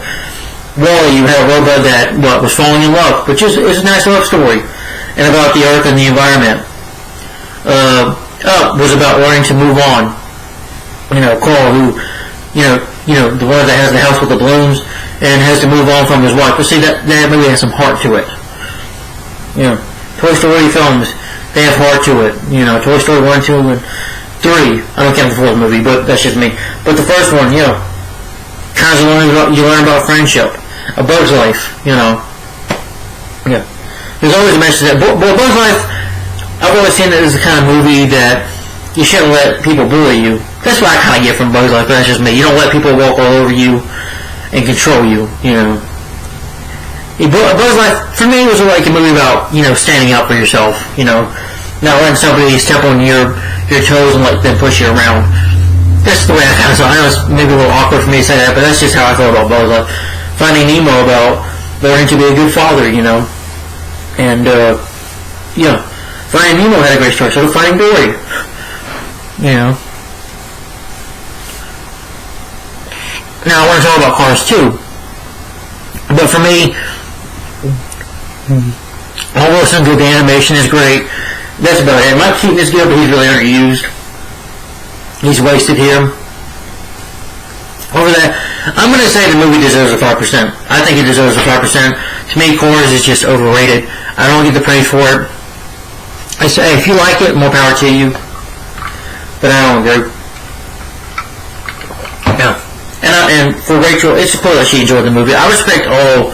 WALL-E, you had a robot that was falling in love, which is a nice love story, and about the earth and the environment. Up was about learning to move on. You know, Carl, who, you know, the one that has the house with the balloons and has to move on from his wife. But see, that movie has some heart to it. You know, Toy Story films, they have heart to it. You know, Toy Story 1, 2, and 3. I don't count the fourth movie, but that's just me. But the first one, you know, kind of you learn about friendship, A Bug's Life, you know. Yeah. There's always a message that, but Bug's Life, I've always seen it as the kind of movie that you shouldn't let people bully you. That's what I kind of get from Bug's Life, but that's just me. You don't let people walk all over you and control you, you know. Bug's Life, for me, was like a movie about, you know, standing up for yourself, you know, not letting somebody step on your toes and let them push you around. That's the way I kind of saw it. I know it's maybe a little awkward for me to say that, but that's just how I felt about Bug's Life. Finding Nemo about learning to be a good father, you know. And, you know, Finding Nemo had a great story, so did Finding Dory. You know. Now, I want to talk about Cars 2. But for me, all Wilson good, the animation is great. That's about it. Mike Keaton is good, but he's really underused. He's wasted here. Over that, I'm going to say the movie deserves a 5%. I think it deserves a 5%. To me, Cars is just overrated. I don't get the praise for it. I say, if you like it, more power to you. But I don't agree. Yeah. And for Rachel, it's cool that she enjoyed the movie. I respect all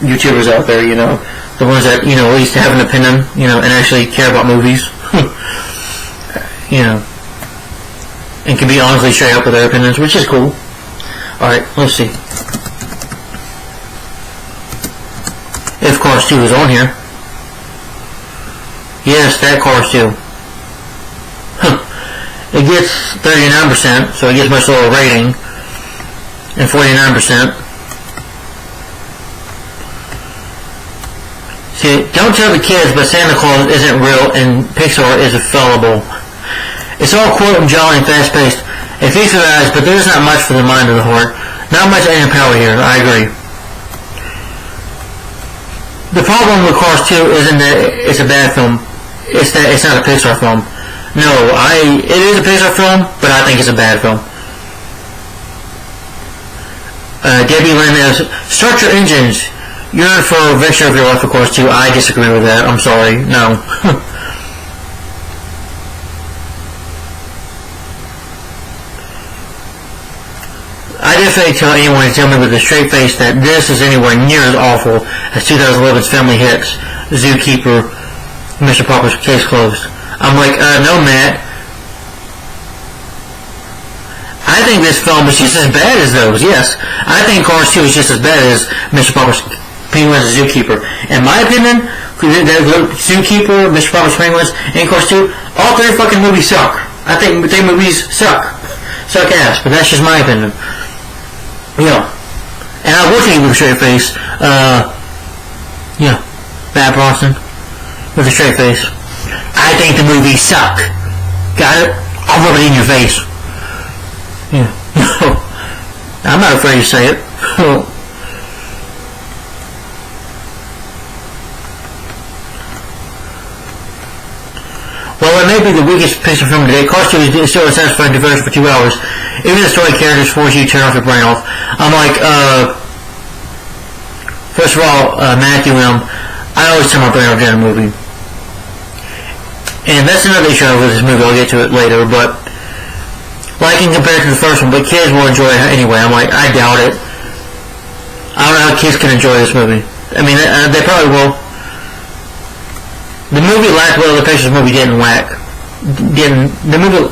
YouTubers out there, you know. The ones that, you know, at least have an opinion, you know, and actually care about movies. You know. And can be honestly straight up with their opinions, which is cool. Alright, let's see. If Cars 2 is on here. Yes, that Cars 2. It gets 39%, so it gets much lower rating. And 49%. See, don't tell the kids, but Santa Claus isn't real and Pixar is fallible. It's all quote and jolly and fast-paced. A feast for the eyes, but there's not much for the mind or the heart. Not much added power here, I agree. The problem with Cars 2 isn't that it's a bad film. It's that it's not a Pixar film. No, it is a Pixar film, but I think it's a bad film. Debbie Lynn is, start your engines. You're in for a victory of your life, of course, too. I disagree with that. I'm sorry. No. I definitely tell anyone to tell me with a straight face that this is anywhere near as awful as 2011's Family Hits, Zookeeper, Mr. Popper's Case Closed. I'm like, no, Matt. I think this film is just as bad as those, yes. I think Cars 2 is just as bad as Mr. Popper's Penguins and Zookeeper. In my opinion, Zookeeper, Mr. Popper's Penguins, and Cars 2, all three fucking movies suck. I think three movies suck. Suck ass, but that's just my opinion. Yeah. And I will tell you with a straight face, Matt Bronson, with a straight face. I think the movies suck. Got it? I'll rub it in your face. Yeah. I'm not afraid to say it. Well, it may be the weakest Pixar film today. Cars 2 is still a satisfying diversion for 2 hours. Even the story characters force you to turn off your brain off. I'm like, first of all, Matthew M., I always turn my brain off during a movie. And that's another issue with this movie. I'll get to it later, but liking compared to the first one, but kids will enjoy it anyway. I'm like, I doubt it. I don't know how kids can enjoy this movie. I mean, they probably will. The movie lacked what other Pixar movie didn't lack. The movie,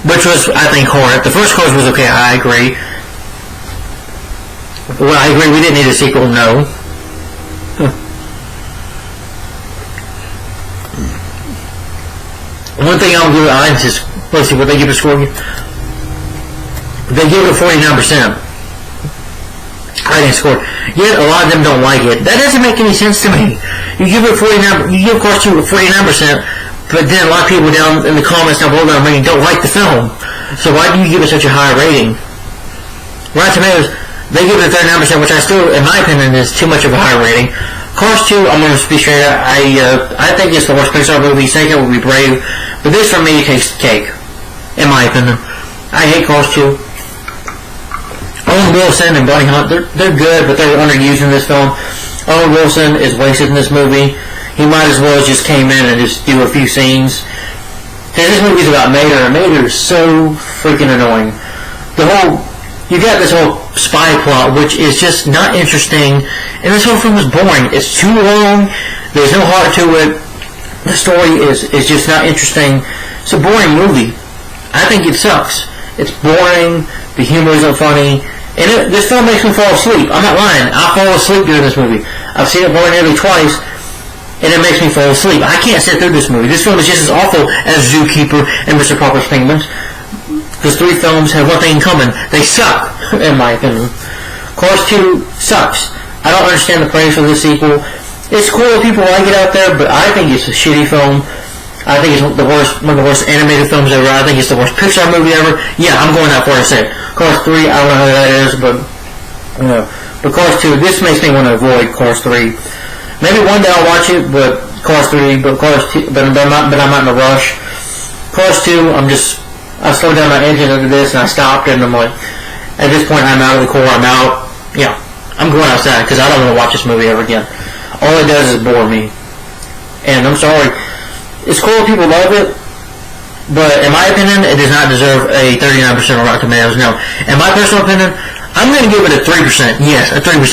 which was, I think, horrid. The first Cars was okay, I agree. Well, I agree, we didn't need a sequel, no. One thing I'll give the audience is, let's see what they give it a score. They give it a 49%. I didn't score. Yet a lot of them don't like it. That doesn't make any sense to me. You give it 49. You give Cars 2 49%, but then a lot of people down in the comments down below that don't like the film. So why do you give it such a high rating? Rotten Tomatoes, they give it a 39%, which I still, in my opinion, is too much of a high rating. Cars 2, I'm going to be straight up. I think it's the worst Pixar movie. Second would be Brave, but this for me takes the cake, in my opinion. I hate Cars 2. Owen Wilson and Bonnie Hunt, they're good, but they're underused in this film. Owen Wilson is wasted in this movie. He might as well just came in and just do a few scenes. Because this movie's about Mater, and Mater is so freaking annoying. You got this whole spy plot, which is just not interesting, and this whole film is boring. It's too long. There's no heart to it. The story is just not interesting. It's a boring movie. I think it sucks. It's boring. The humor isn't funny. And this film makes me fall asleep. I'm not lying. I fall asleep during this movie. I've seen it more nearly twice, and it makes me fall asleep. I can't sit through this movie. This film is just as awful as Zookeeper and Mr. Popper's Penguins. Those three films have one thing in common. They suck, in my opinion. Cars 2 sucks. I don't understand the praise for this sequel. It's cool if people like it out there, but I think it's a shitty film. I think it's one of the worst animated films ever. I think it's the worst Pixar movie ever. Yeah, I'm going that far to say it. Cars 3, I don't know who that is, but but Cars 2, this makes me want to avoid Cars 3. Maybe one day I'll watch it, but Cars 3, but Cars 2, but I'm not in a rush. Cars 2, I slowed down my engine under this, and I stopped, and I'm like, at this point, I'm out of the core, I'm out. Yeah, I'm going outside, because I don't want to watch this movie ever again. All it does is bore me. And I'm sorry, it's cool if people love it, but in my opinion, it does not deserve a 39% on Rotten Tomatoes. No. In my personal opinion, I'm going to give it a 3%. Yes, a 3%.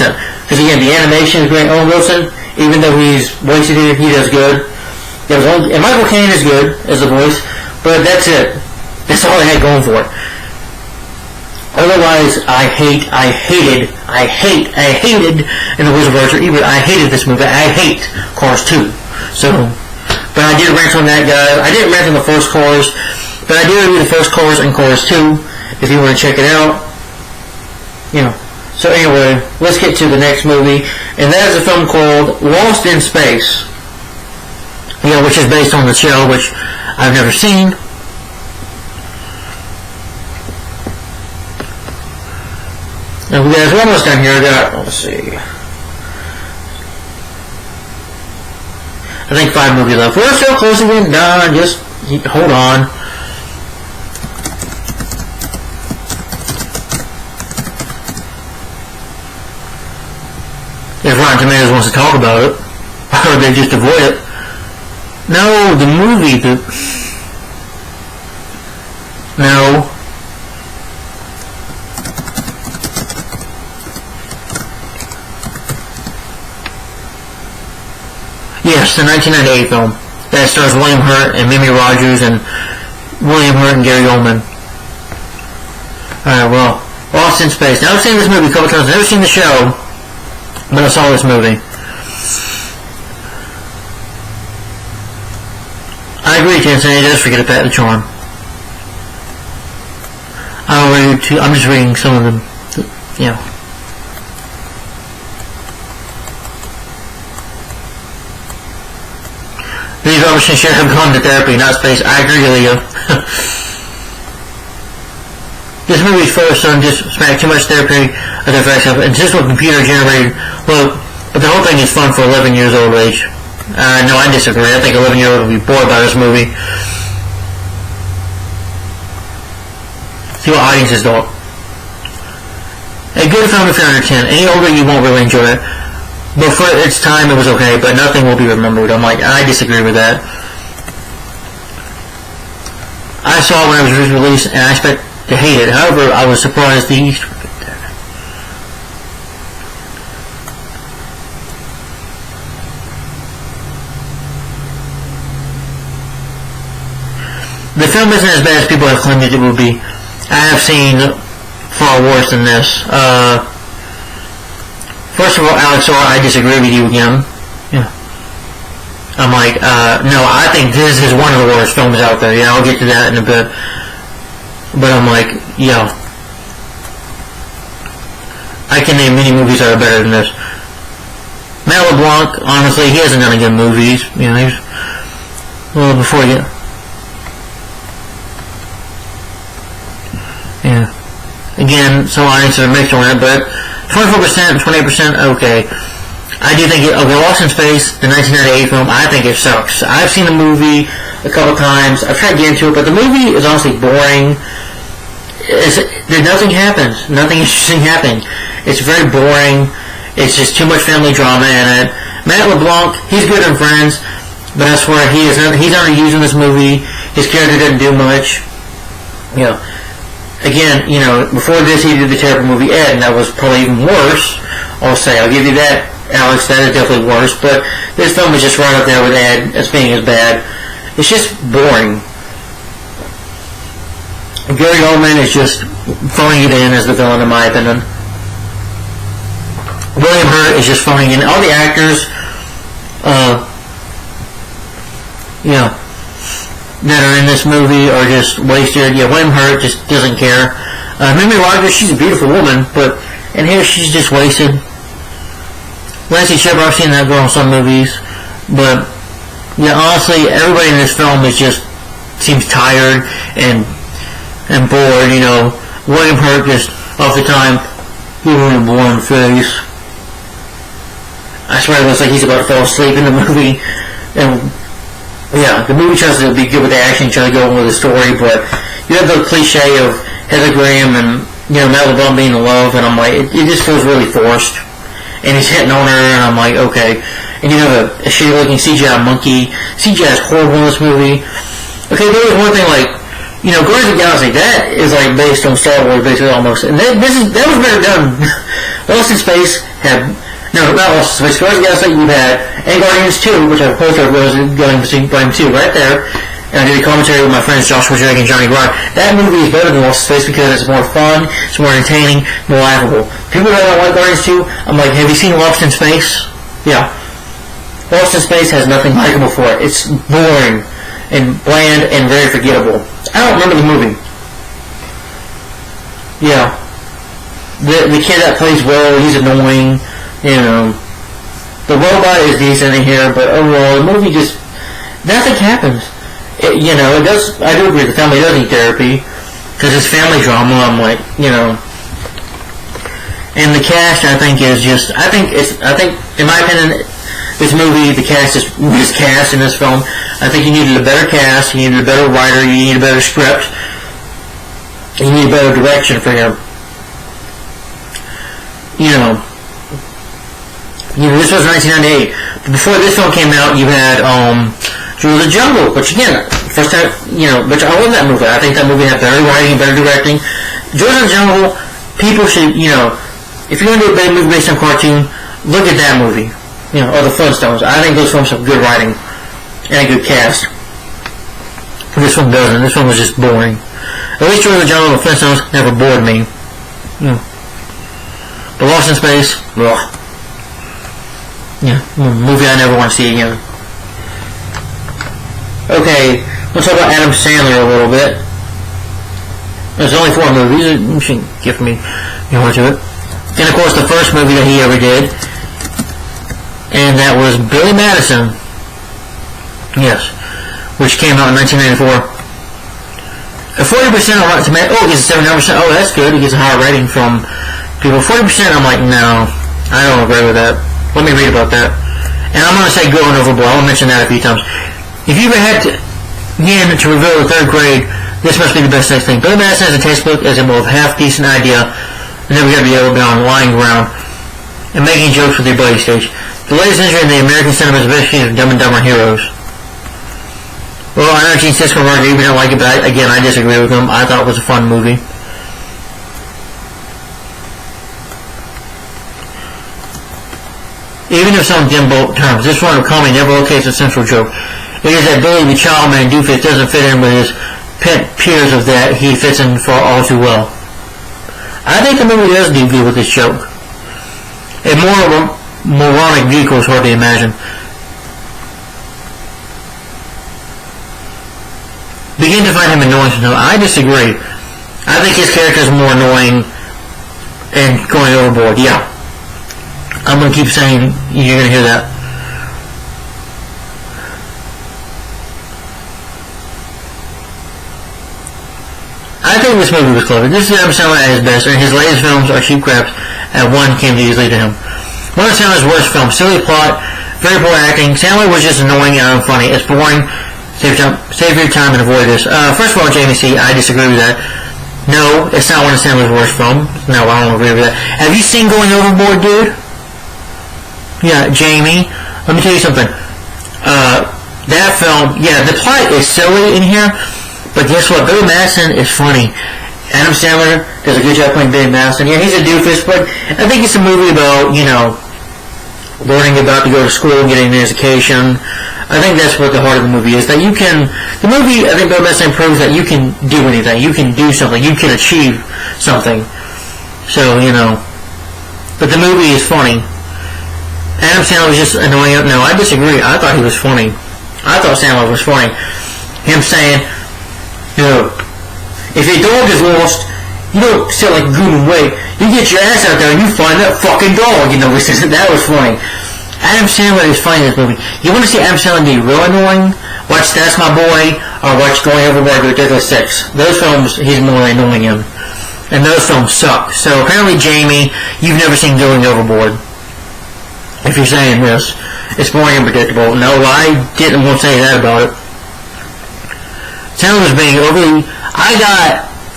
Because again, the animation is great. Owen Wilson, even though he's wasted here, he does good. And Michael Caine is good as a voice, but that's it. That's all I had going for it. Otherwise, I hated, in the Wizard of Oz, even I hated this movie. I hate Cars 2. So, but I did rant on that, guys. I didn't rant on the first Cars, but I did review the first Cars and Cars 2, if you want to check it out. So anyway, let's get to the next movie, and that is a film called Lost in Space. Which is based on the show, which I've never seen. Now, guys, we're almost done here. Let's see. I think 5 movies left. We're so close to getting done. Just hold on. If Rotten Tomatoes wants to talk about it, or they just avoid it. No, the movie. No. Yes, the 1998 film that stars William Hurt and Mimi Rogers and William Hurt and Gary Oldman. Alright, well, Lost in Space. Now, I've seen this movie a couple times. I've never seen the show, but I saw this movie. I agree, Jensen. It does forget to pat the charm. I'm just reading some of them. Yeah. These Robertson should have gone to therapy, not space. I agree with you. This movie's first son just smacked too much therapy as a fact of intentional computer generated. Well, but the whole thing is fun for 11 years old age. No, I disagree. I think 11-year-old would be bored by this movie. See what audiences don't. A good film if you're under 10. Any older, you won't really enjoy it. But for its time, it was okay, but nothing will be remembered. I'm like, I disagree with that. I saw it when it was released, and I expect to hate it. However, I was surprised the Easter egg there. The film isn't as bad as people have claimed it would be. I have seen far worse than this. First of all, Alex, I disagree with you again. Yeah. I'm like, no, I think this is one of the worst films out there. Yeah, I'll get to that in a bit. But I'm like, yeah. I can name many movies that are better than this. Matt LeBlanc, honestly, he hasn't done any good movies. You know, he's well before you. Yeah. Again, some audiences are mixed on it, but 24%, 28%, okay. I do think Lost in Space, the 1998 film, I think it sucks. I've seen the movie a couple times. I've tried to get into it, but the movie is honestly boring. Nothing happens. Nothing interesting happens. It's very boring. It's just too much family drama in it. Matt LeBlanc, he's good in Friends, but that's where he's underused in this movie. His character doesn't do much. You know. Again, you know, before this he did the terrible movie Ed, and that was probably even worse. I'll give you that, Alex, that is definitely worse, but this film is just right up there with Ed as being as bad. It's just boring. Gary Oldman is just phoning it in as the villain, in my opinion. William Hurt is just phoning in. All the actors, you know, that are in this movie are just wasted. Yeah, William Hurt just doesn't care. Mimi Rogers, she's a beautiful woman, but in here she's just wasted. Lacey Chabert, I've seen that girl in some movies, but yeah, honestly, everybody in this film is just seems tired and bored. You know, William Hurt just off the time, giving a boring face. I swear it looks like he's about to fall asleep in the movie, and. Yeah, the movie tries to be good with the action, try to go on with the story, but you have the cliche of Heather Graham and, you know, Matt LeBlanc being in love, and I'm like, it just feels really forced. And he's hitting on her, and I'm like, okay. And you have a shitty-looking CGI monkey. CGI is horrible in this movie. Okay, there was one thing, like, you know, Guardians of the Galaxy, that is, like, based on Star Wars, basically, almost. And that was better done. Lost in Space had... No, not Lost in Space. Guardians of the Galaxy you've had, and Guardians 2, which I've posted was going to see Guardians 2 right there. And I did a commentary with my friends Joshua Drake and Johnny Rock. That movie is better than Lost in Space because it's more fun, it's more entertaining, more laughable. People that don't like Guardians 2, I'm like, have you seen Lost in Space? Yeah. Lost in Space has nothing likable for it. It's boring and bland and very forgettable. I don't remember the movie. Yeah. The kid that plays Will, he's annoying. You know, the robot is decent in here, but overall, the movie just, nothing happens. You know, it does, I do agree, the family does need therapy, because it's family drama. I'm like, you know, And the cast, I think, is just, I think, in my opinion, this movie, the cast is miscast in this film. I think you needed a better cast, you needed a better writer, you needed a better script, you need a better direction for him. This was 1998. Before this film came out, you had Jewel of the Jungle, which again, first time, which I love that movie. I think that movie had better writing, better directing. Jewel of the Jungle, people should, if you're going to do a bad movie based on cartoon, look at that movie. Or the Flintstones. I think those films have good writing and a good cast. This one doesn't. This one was just boring. At least Jewel of the Jungle and the Flintstones never bored me. The Lost in Space, ugh. Movie I never want to see again. Okay, let's talk about Adam Sandler a little bit. There's only 4 movies. You should give me more to it. And of course, the first movie that he ever did, and that was Billy Madison. Yes, which came out in 1994. A 40% on Rotten Tomatoes. Oh, it gets a 79%. Oh, that's good. It gets a higher rating from people. 40%. I'm like, no, I don't agree with that. Let me read about that. And I'm going to say Going Overboard. I'll mention that a few times. If you ever had to reveal the 3rd grade, this must be the best thing. Billy Madison has a textbook as a more half-decent idea, and then we got to be able to be on lying around and making jokes with your buddy stage. The latest entry in the American cinema is of Dumb and Dumber Heroes. Well, I know Gene Siskel and Roger Ebert don't like it, but again, I disagree with them. I thought it was a fun movie. Even if some dim bolt terms, this form of comedy never locates a central joke. It is that Billy the Childman doofus doesn't fit in with his pet peers of that he fits in for all too well. I think the movie does do good with this joke. A more moronic vehicle is hard to imagine. Begin to find him annoying. I disagree. I think his character is more annoying and going overboard. Yeah. I'm going to keep saying you're going to hear that. I think this movie was clever. This is Adam Sandler at his best, and his latest films are cheap craps, and one came easily to him. One of Sandler's worst films. Silly plot, very poor acting. Sandler was just annoying and unfunny. It's boring. Save your time and avoid this. First of all, Jamie C., I disagree with that. No, it's not one of Sandler's worst films. No, I don't agree with that. Have you seen Going Overboard, dude? Yeah, Jamie, let me tell you something. That film, yeah, the plot is silly in here, but guess what? Billy Madison is funny. Adam Sandler does a good job playing Billy Madison. Yeah, he's a doofus, but I think it's a movie about, learning about to go to school, getting an education. I think that's what the heart of the movie is. That you can, the movie, I think Billy Madison proves that you can do anything. You can do something. You can achieve something. So, but the movie is funny. Adam Sandler was just annoying. No, I disagree. I thought he was funny. I thought Sandler was funny. Him saying, if your dog is lost, you don't sit like a goon and wait. You get your ass out there and you find that fucking dog. That was funny. Adam Sandler is funny in this movie. You want to see Adam Sandler be real annoying? Watch That's My Boy or watch Going Overboard with Ridiculous 6. Those films, he's more annoying in. And those films suck. So apparently, Jamie, you've never seen Going Overboard. If you're saying this, it's boring and predictable. No, I won't say that about it. Sandler was being overly...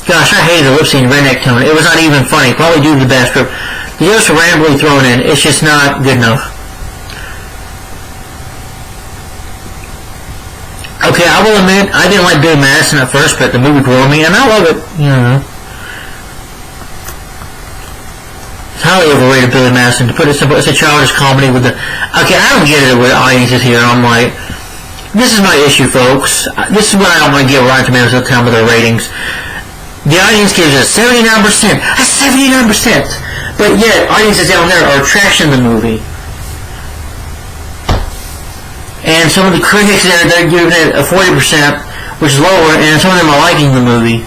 Gosh, I hated the lip sync redneck tone. It was not even funny, probably due to the bad script. The jokes are randomly thrown in. It's just not good enough. Okay, I will admit, I didn't like Billy Madison at first, but the movie grew on me, and I love it. Highly overrated Billy Madison. To put it simple, it's a childish comedy with the... Okay, I don't get it with audiences here. I'm like, this is my issue, folks. This is what I don't want to give Rotten Tomatoes at the time of their ratings. The audience gives it 79%. That's 79%! But yet, audiences down there are trashing the movie. And some of the critics there, they're giving it a 40%, which is lower, and some of them are liking the movie.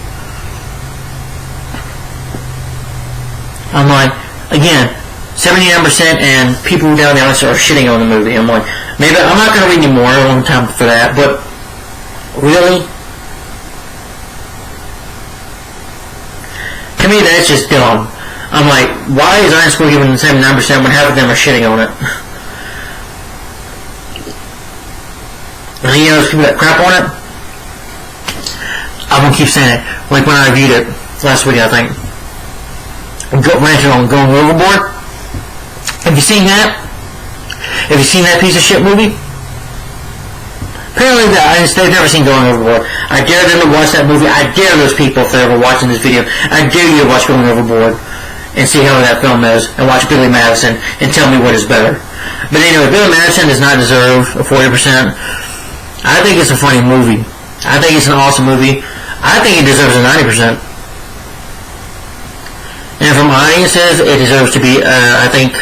I'm like, again, 79% and people down the audience are shitting on the movie. I'm like, maybe I'm not going to read any more. I don't have time for that. But really, to me, that's just dumb. I'm like, why is Iron School giving the same 9% when half of them are shitting on it? And you know those people that crap on it? I'm gonna keep saying it. Like when I reviewed it last week, I think. Ranting on Going Overboard. Have you seen that? Have you seen that piece of shit movie? Apparently they've never seen Going Overboard. I dare them to watch that movie. I dare those people, if they're ever watching this video, I dare you to watch Going Overboard and see how that film is, and watch Billy Madison and tell me what is better. But anyway, Billy Madison does not deserve a 40%. I think it's a funny movie. I think it's an awesome movie. I think it deserves a 90%. And from audiences, it deserves to be, I think,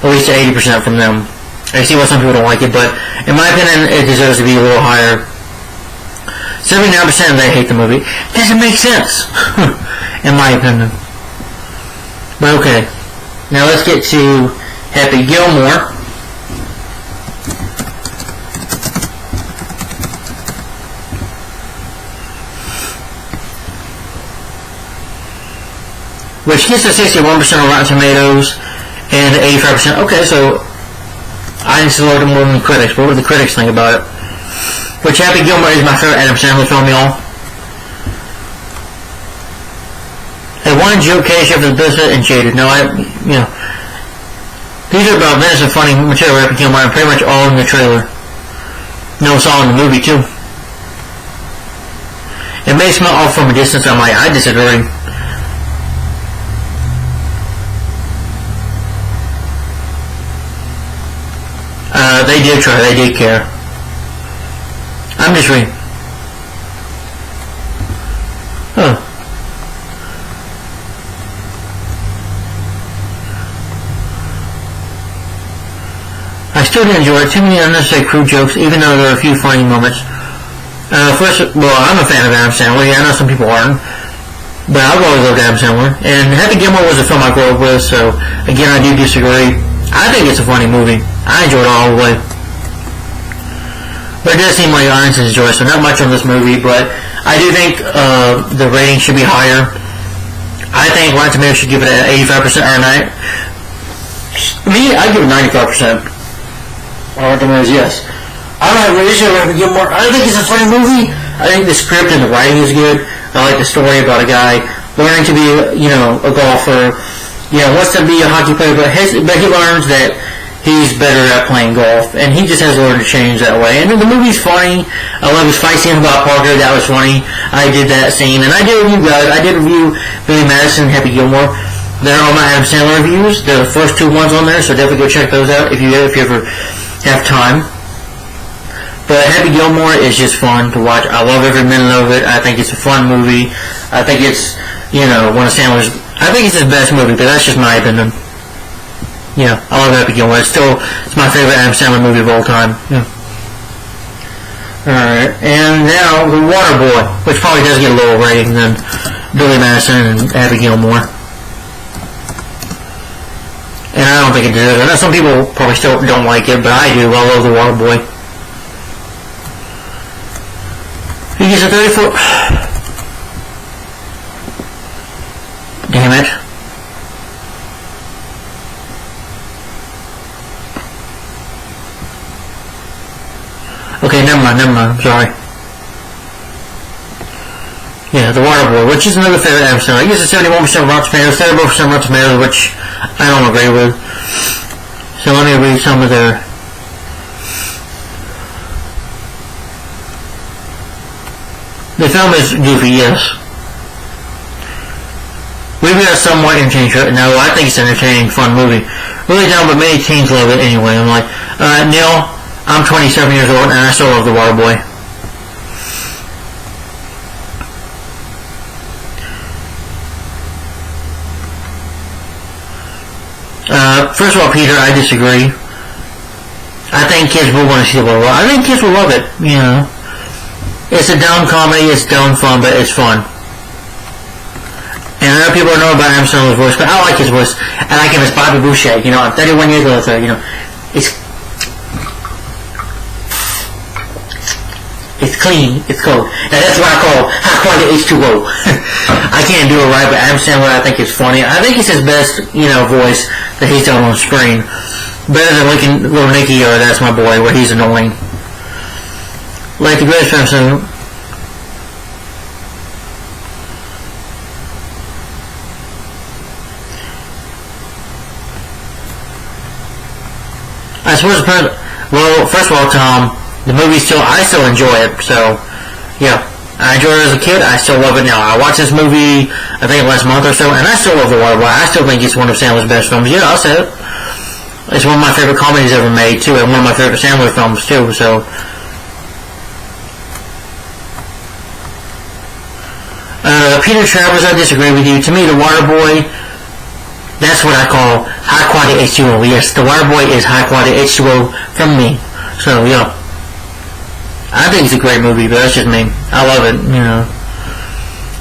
at least 80% from them. I see why some people don't like it, but in my opinion, it deserves to be a little higher. 79% they hate the movie. Doesn't make sense, in my opinion. But okay, now let's get to Happy Gilmore. Which gets to 61% on Rotten Tomatoes and 85%. Okay, so I didn't see a lot more than the critics, but what do the critics think about it? Which Happy Gilmore is my favorite Adam Sandler film, y'all. They won Joe Cage after the business and Jaded. No, these are about minutes of funny material Happy Gilmore, and pretty much all in the trailer. No, it's all in the movie too. It may smell off from a distance. I'm like, I disagree. They did try. They did care. I'm just reading. Huh. I still did enjoy it. Too many unnecessary crude jokes, even though there are a few funny moments. First, well, I'm a fan of Adam Sandler. Yeah, I know some people aren't, but I've always loved Adam Sandler. And Happy Gilmore was a film I grew up with, so again, I do disagree. I think it's a funny movie. I enjoyed it all the way. But it does seem like audiences enjoy it, so not much on this movie, but I do think the rating should be higher. I think Rotten Tomatoes should give it an 85% or 90%. Me, I give it 95%. Rotten Tomatoes, yes. I don't have an issue with Happy Gilmore. I think it's a funny movie. I think the script and the writing is good. I like the story about a guy learning to be, a golfer. Wants to be a hockey player, but he learns that he's better at playing golf, and he just has to learn to change that way. And the movie's funny. I love his fight scene about Parker. That was funny. I did that scene, and I did review Billy Madison and Happy Gilmore. They're all my Adam Sandler reviews. They're the first two ones on there, so definitely go check those out if you ever have time. But Happy Gilmore is just fun to watch. I love every minute of it. I think it's a fun movie. I think it's, one of Sandler's... I think it's his best movie, but that's just my opinion. I love Happy Gilmore. It's my favorite Adam Sandler movie of all time. Yeah. Alright, and now The Waterboy, which probably does get a lower rating than Billy Madison and Happy Gilmore. And I don't think it deserves it. I know some people probably still don't like it, but I do. I love The Waterboy. He gets a 34... Damn it. Okay, never mind, I'm sorry. Yeah, The Waterboy, which is another favorite Adam Sandler. I guess it's 71% Rotten Tomatoes, 34% Rotten Tomatoes, which I don't agree with. So let me read some of their... The film is goofy, yes. We've got a somewhat entertaining show. No, I think it's an entertaining, fun movie. Really dumb, but many teens love it anyway. I'm like, Neil, I'm 27 years old, and I still love The Waterboy. First of all, Peter, I disagree. I think kids will want to see The Waterboy. I think kids will love it, It's a dumb comedy, it's dumb fun, but it's fun. And I know people don't know about Adam Sandler's voice, but I like his voice. I like him as Bobby Boucher. I'm 31 years It's clean. It's cold. And that's what I call high quality H2O. I can't do it right, but Adam Sandler, I think, is funny. I think it's his best, voice that he's done on screen. Better than Little Nicky or That's My Boy, where he's annoying. Like the greatest film. I suppose, well, first of all, Tom, the movie I still enjoy it, so, yeah. I enjoyed it as a kid, I still love it now. I watched this movie, I think last month or so, and I still love The Waterboy. I still think it's one of Sandler's best films. Yeah, I'll say it. It's one of my favorite comedies ever made, too, and one of my favorite Sandler films, too, so. Peter Travers, I disagree with you. To me, The Waterboy, that's what I call high quality H2O. Yes, The Waterboy is high quality H2O from me. So, yeah. I think it's a great movie, but that's just me. I love it,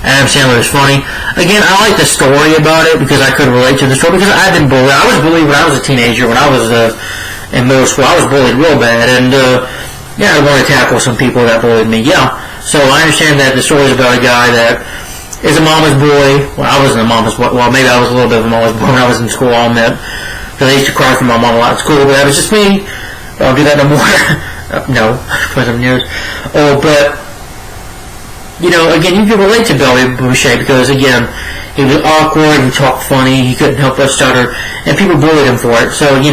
Adam Sandler is funny. Again, I like the story about it because I could relate to the story because I've been bullied. I was bullied when I was a teenager, when I was in middle school. I was bullied real bad, and I wanted to tackle some people that bullied me. Yeah, so I understand that the story is about a guy that is a mama's boy. Well, I wasn't a mama's boy. Well, maybe I was a little bit of a mama's boy when I was in school, I'll admit. Because I used to cry for my mom a lot at school, but that was just me. I don't do that no more. No, for some years. But, again, you can relate to Billy Boucher because, again, he was awkward, he talked funny, he couldn't help but stutter, and people bullied him for it. So, it's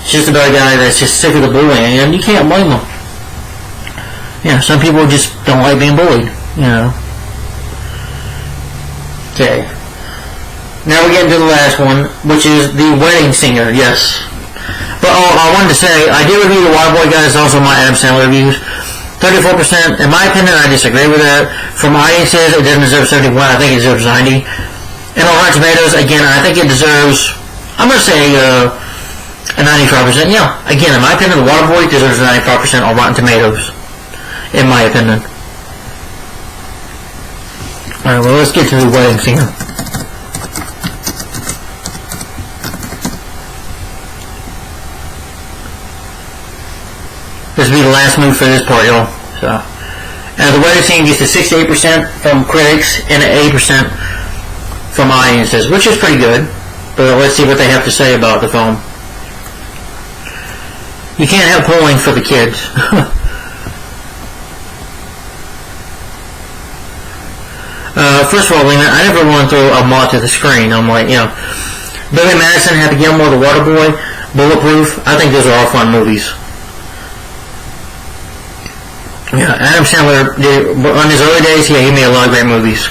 just about a guy that's just sick of the bullying, and you can't blame him. Some people just don't like being bullied, Okay. Now we get into the last one, which is The Wedding Singer, yes. But I wanted to say, I did review The Waterboy, guys, also my Adam Sandler reviews. 34%, in my opinion, I disagree with that. From audiences, it doesn't deserve 71, I think it deserves 90. And on Rotten Tomatoes, again, I think it deserves, I'm going to say, a 95%. Yeah, again, in my opinion, The Waterboy deserves 95% on Rotten Tomatoes. In my opinion. Alright, well, let's get to The Wedding Singer. This will be the last move for this part, y'all. So, The Wedding Singer gets a 68% from critics and an 80% from audiences, which is pretty good. But let's see what they have to say about the film. You can't have polling for the kids. First of all, I never want to throw a moth to the screen. I'm like, Billy Madison, Happy Gilmore, The Waterboy, Bulletproof. I think those are all fun movies. Yeah, Adam Sandler, on his early days, he made a lot of great movies.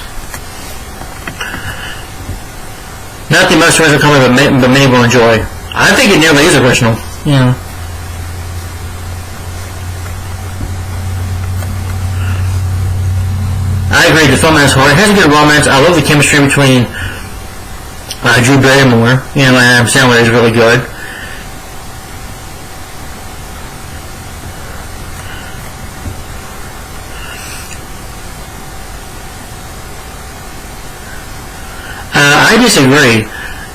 Not the most original comedy, but many will enjoy. I think it nearly is original. Yeah. I agree, the film has heart. It has a good romance. I love the chemistry between Drew Barrymore. And Adam Sandler is really good. I disagree.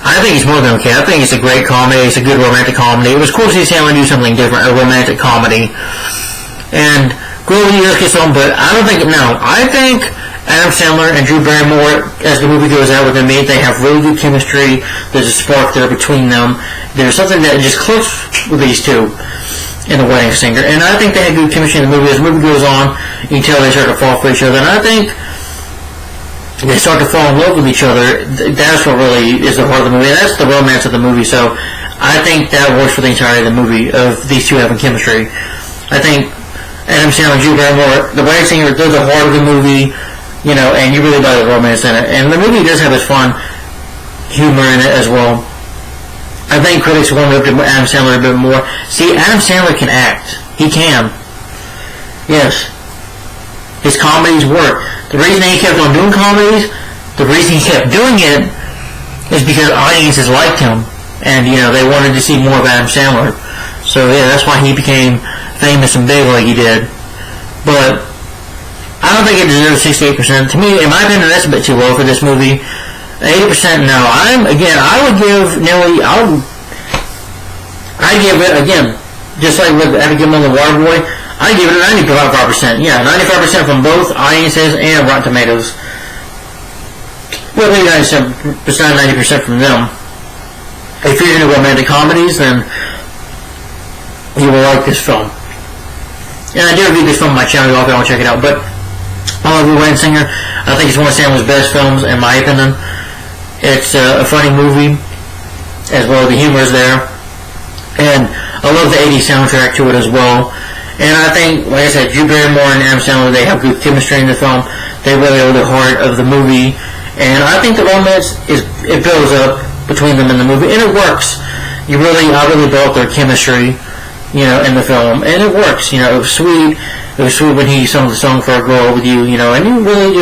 I think it's more than okay. I think it's a great comedy. It's a good romantic comedy. It was cool to see Sandler do something different, a romantic comedy. And Groovy gets on, but I don't think, no. I think Adam Sandler and Drew Barrymore, as the movie goes out with them, they have really good chemistry. There's a spark there between them. There's something that just clicks with these two in The Wedding Singer. And I think they had good chemistry in the movie. As the movie goes on, you can tell they start to fall for each other. And I think they start to fall in love with each other. That's what really is the heart of the movie. That's the romance of the movie. So I think that works for the entirety of the movie, of these two having chemistry. I think Adam Sandler and Drew Barrymore, The Wedding Singer, they're the heart of the movie, and you really buy the romance in it. And the movie does have its fun humor in it as well. I think critics want to look at Adam Sandler a bit more. See, Adam Sandler can act. He can. Yes. His comedies work. The reason he kept on doing comedies, the reason he kept doing it, is because audiences liked him. And, they wanted to see more of Adam Sandler. So, yeah, that's why he became famous and big like he did. But I don't think it deserves 68%. To me, in my opinion, that's a bit too low for this movie. 80%, no. I would give nearly, I'd give it, again, just like with Happy Gilmore and The Waterboy, I give it a 95%. Yeah, 95% from both audiences and Rotten Tomatoes. Well, maybe 90%, 90% from them. If you're into romantic comedies, then you will like this film. And I do review this film on my channel, if you want to check it out. But I love Wedding Singer. I think it's one of Sandler's best films, in my opinion. It's a funny movie, as well as the humor is there. And I love the 80s soundtrack to it as well. And I think, like I said, Drew Barrymore and Adam Sandler, they have good chemistry in the film. They really are the heart of the movie. And I think the romance it builds up between them in the movie, and it works. I really built their chemistry, in the film, and it works. It was sweet. It was sweet when he sung the song "For a Girl with You," and you really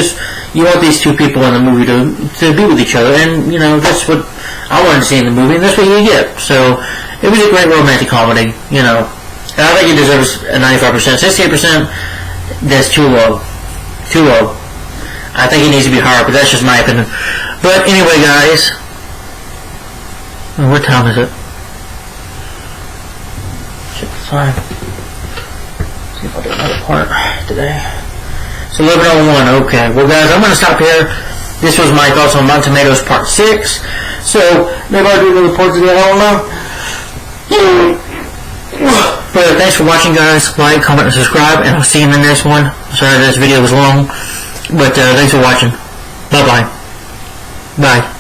you want these two people in the movie to be with each other, and that's what I wanted to see in the movie, and that's what you get. So it was a great romantic comedy, and I think it deserves a 95%. 68%, that's too low. Too low. I think it needs to be higher, but that's just my opinion. But anyway, guys, what time is it? Check the time. See if I'll do another part today. It's 11:01. Okay. Well, guys, I'm going to stop here. This was my thoughts on Rotten Tomatoes Part 6. So maybe I'll do another part today. I don't know. But thanks for watching, guys. Like, comment, and subscribe, and I'll see you in the next one. Sorry this video was long, but thanks for watching. Bye-bye. Bye.